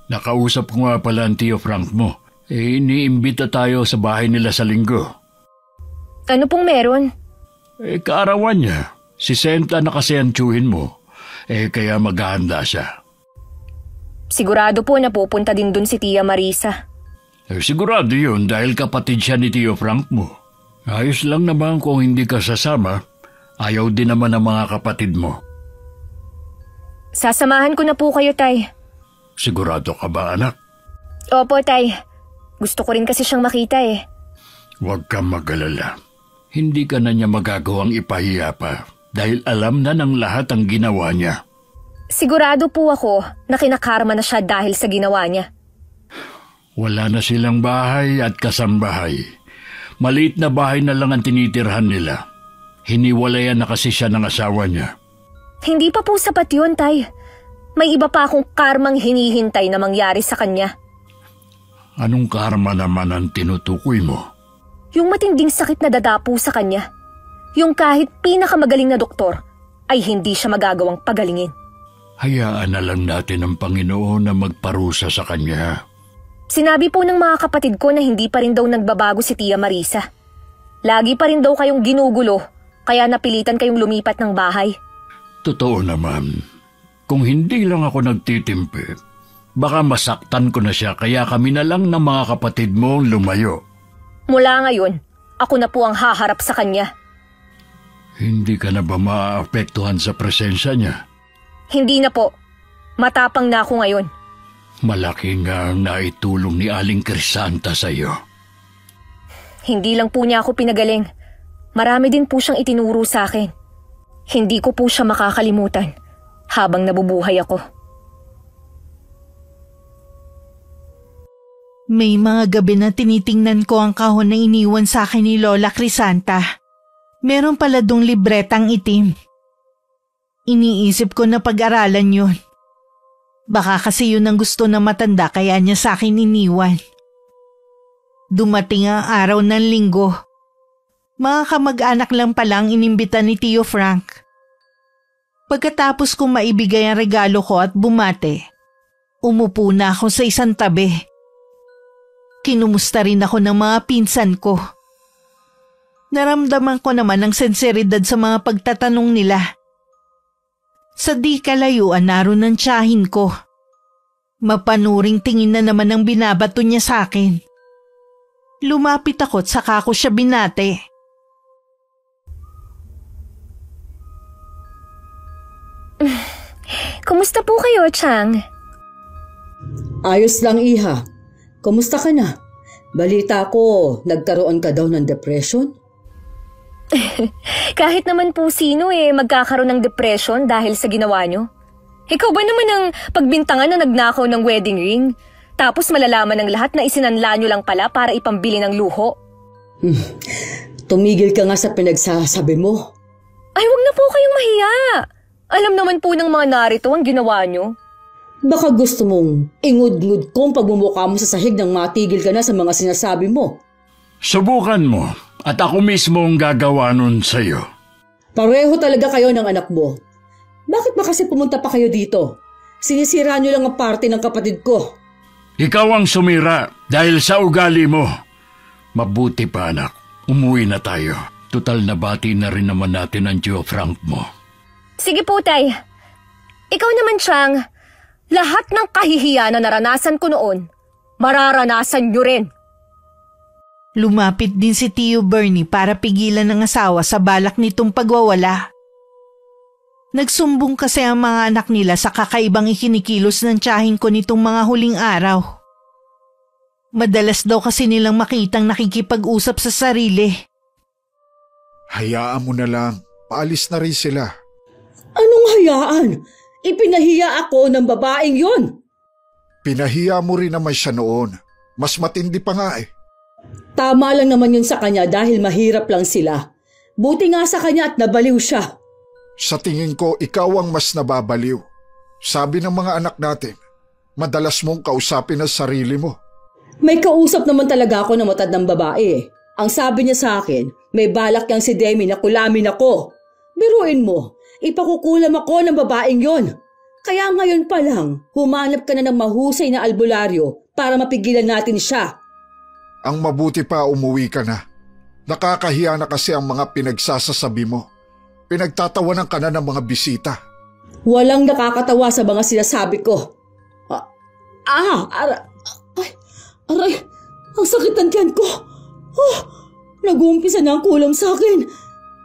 Nakausap ko nga pala ang Tio Frank mo. Iniimbita tayo sa bahay nila sa linggo. Ano pong meron? Kaarawan niya. Si Senta na kasi ang tiyuhin mo. Kaya maghahanda siya. Sigurado po na pupunta din dun si Tia Marisa. Sigurado yun dahil kapatid siya ni Tio Frank mo. Ayos lang naman kung hindi ka sasama. Ayaw din naman ng mga kapatid mo. Sasamahan ko na po kayo, Tay. Sigurado ka ba, anak? Opo, Tay. Gusto ko rin kasi siyang makita Huwag kang mag-alala. Hindi ka na niya magagawang ipahiya pa dahil alam na ng lahat ang ginawa niya. Sigurado po ako na kinakarma na siya dahil sa ginawa niya. Wala na silang bahay at kasambahay. Maliit na bahay na lang ang tinitirhan nila. Hiniwalayan na kasi siya ng asawa niya. Hindi pa po sapat yun, Tay. May iba pa akong karmang hinihintay na mangyari sa kanya. Anong karma naman ang tinutukoy mo? Yung matinding sakit na dadapo sa kanya. Yung kahit pinakamagaling na doktor ay hindi siya magagawang pagalingin. Hayaan na lang natin ang Panginoon na magparusa sa kanya. Sinabi po ng mga kapatid ko na hindi pa rin daw nagbabago si Tia Marisa. Lagi pa rin daw kayong ginugulo, kaya napilitan kayong lumipat ng bahay. Totoo naman. Kung hindi lang ako nagtitimpi, baka masaktan ko na siya kaya kami na lang ng mga kapatid mo lumayo. Mula ngayon, ako na po ang haharap sa kanya. Hindi ka na ba maaapektuhan sa presensya niya? Hindi na po. Matapang na ako ngayon. Malaki nga ang naitulong ni Aling Crisanta sa iyo. Hindi lang po niya ako pinagaling. Marami din po siyang itinuro sa akin. Hindi ko po siya makakalimutan habang nabubuhay ako. May mga gabi na tinitingnan ko ang kahon na iniwan sa akin ni Lola Crisanta. Meron pala dong libretang itim. Iniisip ko na pag-aralan yun. Baka kasi yun ang gusto na matanda kaya niya sa akin iniwan. Dumating ang araw ng linggo. Mga kamag-anak lang palang inimbita ni Tio Frank. Pagkatapos kong maibigay ang regalo ko at bumate, umupo na ako sa isang tabi. Kinumusta rin ako ng mga pinsan ko. Naramdaman ko naman ang senseridad sa mga pagtatanong nila. Sa di kalayuan naroon ng tiyahin ko. Mapanuring tingin na naman ang binabato niya sa akin. Lumapit ako at saka ko siya binate. Kumusta po kayo, Chang? Ayos lang, Iha. Kumusta ka na? Balita ko, nagkaroon ka daw ng depression? Kahit naman po sino magkakaroon ng depression dahil sa ginawa nyo. Ikaw ba naman ang pagbintangan na nagnakaw ng wedding ring? Tapos malalaman ng lahat na isinanla nyo lang pala para ipambili ng luho? Tumigil ka nga sa pinagsasabi mo. Ay, wag na po kayong mahiya. Alam naman po ng mga narito ang ginawa nyo. Baka gusto mong ingud-ngud kong pagmumukha mo sa sahig nang matigil ka na sa mga sinasabi mo. Subukan mo. At ako mismo ang gagawa nun sa'yo. Pareho talaga kayo ng anak mo. Bakit ba kasi pumunta pa kayo dito? Sinisira niyo lang ang party ng kapatid ko. Ikaw ang sumira dahil sa ugali mo. Mabuti pa anak, umuwi na tayo. Tutal na bati na rin naman natin ang Tio Frank mo. Sige po, Tay. Ikaw naman, Chang. Lahat ng kahihiyan na naranasan ko noon, mararanasan niyo rin. Lumapit din si Tio Bernie para pigilan ng asawa sa balak nitong pagwawala. Nagsumbong kasi ang mga anak nila sa kakaibang ikinikilos ng tiyahin ko nitong mga huling araw. Madalas daw kasi nilang makitang nakikipag-usap sa sarili. Hayaan mo na lang. Paalis na rin sila. Anong hayaan? Ipinahiya ako ng babaeng yon. Pinahiya mo rin naman siya noon. Mas matindi pa nga eh. Tama lang naman yun sa kanya dahil mahirap lang sila. Buti nga sa kanya at nabaliw siya. Sa tingin ko, ikaw ang mas nababaliw. Sabi ng mga anak natin, madalas mong kausapin ang sarili mo. May kausap naman talaga ako ng matandang babae. Ang sabi niya sa akin, may balak yang si Demi na kulamin ako. Biruin mo, ipakukulam ako ng babaeng yon. Kaya ngayon pa lang, humanap ka na ng mahusay na albularyo para mapigilan natin siya. Ang mabuti pa umuwi ka na. Nakakahiya na kasi ang mga pinagsasasabi mo. Pinagtatawanan ka na ng mga bisita. Walang nakakatawa sa mga sinasabi ko. Aray, ang sakit ng tiyan ko. Nag-uumpisa na ang kulam sa akin.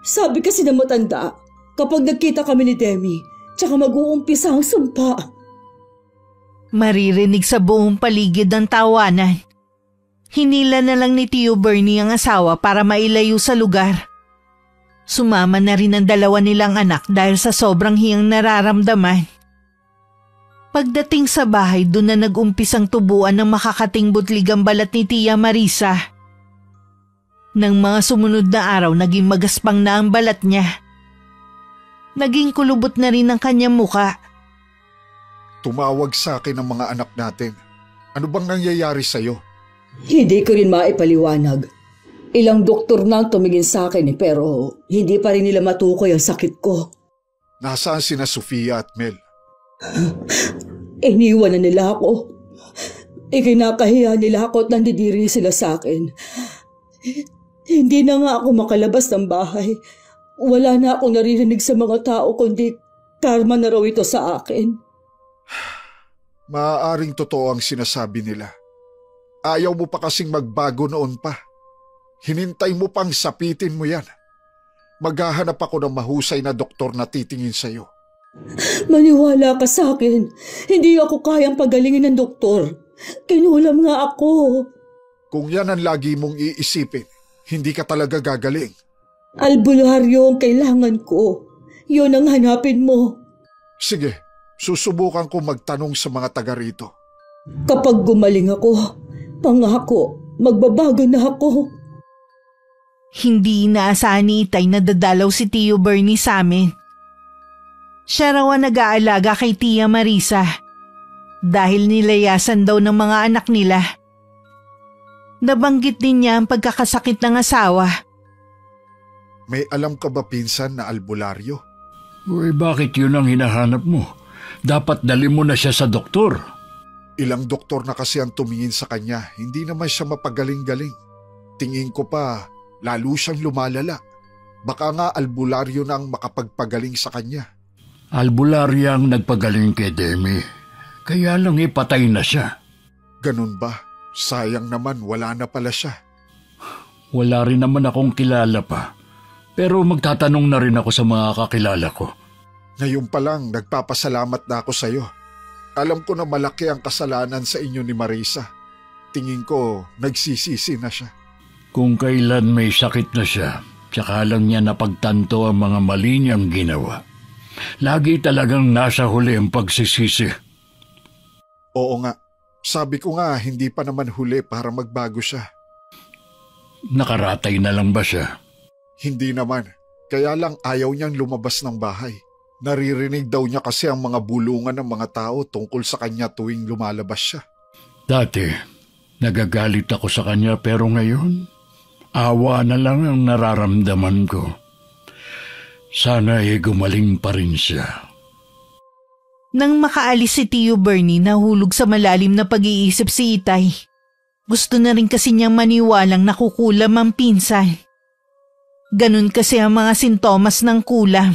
Sabi kasi na matanda, kapag nagkita kami ni Demi, tsaka mag-uumpisa ang sumpa. Maririnig sa buong paligid ang tawanan. Hinila na lang ni Tio Bernie ang asawa para mailayo sa lugar. Sumama na rin ang dalawa nilang anak dahil sa sobrang hiyang nararamdaman. Pagdating sa bahay, doon na nag-umpisang tubuan ng makakating butlig ang balat ni Tia Marisa. Nang mga sumunod na araw, naging magaspang na ang balat niya. Naging kulubot na rin ang kanyang muka. Tumawag sa akin ang mga anak natin. Ano bang nangyayari sa'yo? Hindi ko rin maipaliwanag. Ilang doktor na ang tumingin sa akin pero hindi pa rin nila matukoy ang sakit ko. Nasaan sina Sofia at Mel? Iniwan na nila ako. Ikinakahiya nila ako at nandidiri sila sa akin. Hindi na nga ako makalabas ng bahay. Wala na akong naririnig sa mga tao kundi karma na raw ito sa akin. Maaaring totoo ang sinasabi nila. Ayaw mo pa kasing magbago noon pa. Hinintay mo pang sapitin mo yan. Maghahanap ako ng mahusay na doktor na titingin sa'yo. Maniwala ka sa akin. Hindi ako kayang pagalingin ng doktor. Kinulam nga ako. Kung yan ang lagi mong iisipin, hindi ka talaga gagaling. Albularyo ang kailangan ko. Yun ang hanapin mo. Sige, susubukan ko magtanong sa mga taga rito. Kapag gumaling ako, pangako, magbabago na ako. Hindi inaasahan ni Itay na dadalaw si Tio Bernie sa amin. Siya raw ang nag-aalaga kay Tia Marisa dahil nilayasan daw ng mga anak nila. Nabanggit din niya ang pagkakasakit ng asawa. May alam ka ba pinsan na albularyo? Uy, bakit yun ang hinahanap mo? Dapat dali mo na siya sa doktor. Ilang doktor na kasi ang tumingin sa kanya, hindi naman siya mapagaling-galing. Tingin ko pa, lalo siyang lumalala. Baka nga albularyo na ang makapagpagaling sa kanya. Albularyo ang nagpagaling kay Demi. Kaya lang ipatay na siya. Ganun ba? Sayang naman, wala na pala siya. Wala rin naman akong kilala pa. Pero magtatanong na rin ako sa mga kakilala ko. Ngayon pa lang, nagpapasalamat na ako sa'yo. Alam ko na malaki ang kasalanan sa inyo ni Marisa. Tingin ko, nagsisisi na siya. Kung kailan may sakit na siya, tsaka lang niya napagtanto ang mga mali niyang ginawa. Lagi talagang nasa huli ang pagsisisi. Oo nga. Sabi ko nga, hindi pa naman huli para magbago siya. Nakaratay na lang ba siya? Hindi naman. Kaya lang ayaw niyang lumabas ng bahay. Naririnig daw niya kasi ang mga bulungan ng mga tao tungkol sa kanya tuwing lumalabas siya. Dati, nagagalit ako sa kanya pero ngayon, awa na lang ang nararamdaman ko. Sana gumaling pa rin siya. Nang makaalis si Tio Bernie, nahulog sa malalim na pag-iisip si Itay. Gusto na rin kasi niyang maniwalang nakukulam ang pinsan. Ganun kasi ang mga sintomas ng kulam.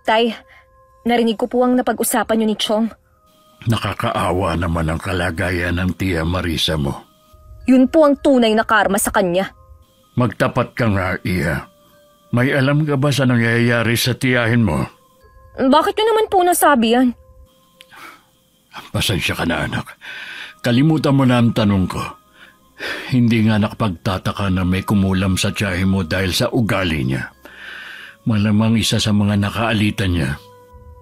Tay, narinig ko po ang napag-usapan niyo ni Chong. Nakakaawa naman ang kalagayan ng Tia Marisa mo. Yun po ang tunay na karma sa kanya. Magtapat ka nga, Iya. May alam ka ba sa nangyayari sa tiyahin mo? Bakit niyo naman po nasabi yan? Pasensya ka na, anak. Kalimutan mo na ang tanong ko. Hindi nga nakapagtataka na may kumulam sa tiyahin mo dahil sa ugali niya. Malamang isa sa mga nakaalitan niya.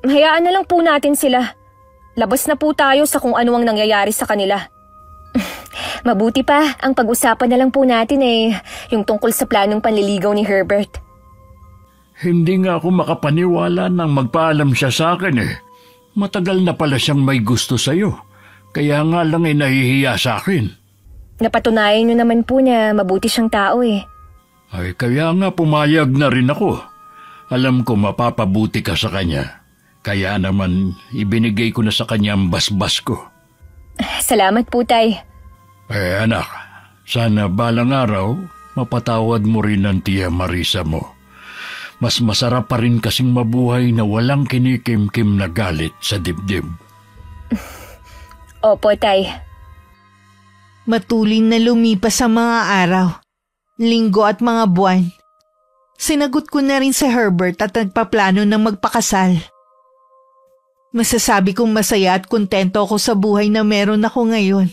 Hayaan na lang po natin sila. Labas na po tayo sa kung ano ang nangyayari sa kanila. Mabuti pa, ang pag-usapan na lang po natin yung tungkol sa planong panliligaw ni Herbert. Hindi nga ako makapaniwala nang magpaalam siya sa akin . Matagal na pala siyang may gusto sa'yo. Kaya nga lang nahihiya sa akin. Napatunayan niyo naman po na mabuti siyang tao . Ay kaya nga pumayag na rin ako. Alam ko mapapabuti ka sa kanya. Kaya naman ibinigay ko na sa kanya ang basbas ko. Salamat po, Tay. Anak, sana balang araw mapatawad mo rin ang Tia Marisa mo. Mas masarap pa rin kasing mabuhay na walang kinikim-kim na galit sa dibdib. Opo, Tay. Matulin na lumipas ang mga araw, linggo at mga buwan. Sinagot ko na rin si Herbert at nagpaplano ng magpakasal. Masasabi kong masaya at kontento ako sa buhay na meron ako ngayon.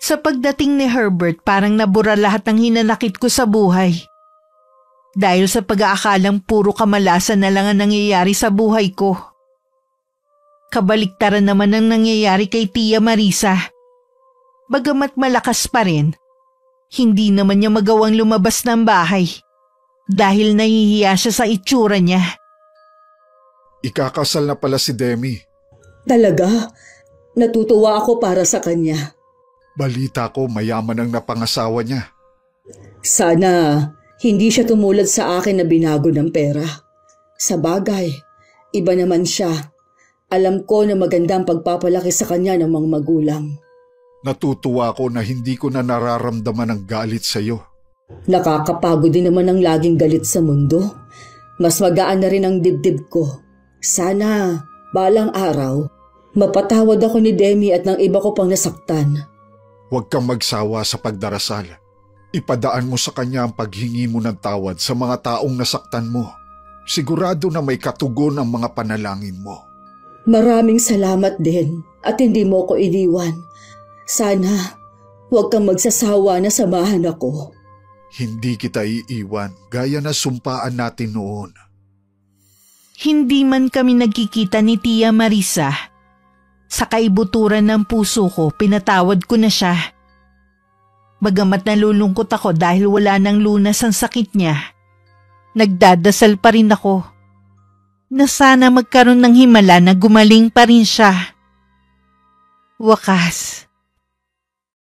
Sa pagdating ni Herbert, parang nabura lahat ng hinanakit ko sa buhay. Dahil sa pag-aakalang puro kamalasan na lang ang nangyayari sa buhay ko. Kabaliktaran naman ang nangyayari kay Tia Marisa. Bagamat malakas pa rin, Hindi naman niya magawang lumabas ng bahay dahil nahihiya siya sa itsura niya. Ikakasal na pala si Demi. Talaga? Natutuwa ako para sa kanya. Balita ko mayaman ang napangasawa niya. Sana hindi siya tumulad sa akin na binago ng pera. Sa bagay, iba naman siya. Alam ko na magandang pagpapalaki sa kanya ng mga magulang. Natutuwa ko na hindi ko na nararamdaman ang galit sa iyo. Nakakapagod din naman ang laging galit sa mundo. Mas magaan na rin ang dibdib ko. Sana, balang araw, mapatawad ako ni Demi at ng iba ko pang nasaktan. Huwag kang magsawa sa pagdarasal. Ipadaan mo sa kanya ang paghingi mo ng tawad sa mga taong nasaktan mo. Sigurado na may katugon ang mga panalangin mo. Maraming salamat din at hindi mo ko iniwan. Sana, huwag kang magsasawa na samahan ako. Hindi kita iiwan gaya na sumpaan natin noon. Hindi man kami nagkikita ni Tia Marisa. Sa kaibuturan ng puso ko, pinatawad ko na siya. Bagamat nalulungkot ako dahil wala nang lunas ang sakit niya, nagdadasal pa rin ako na sana magkaroon ng himala na gumaling pa rin siya. Wakas,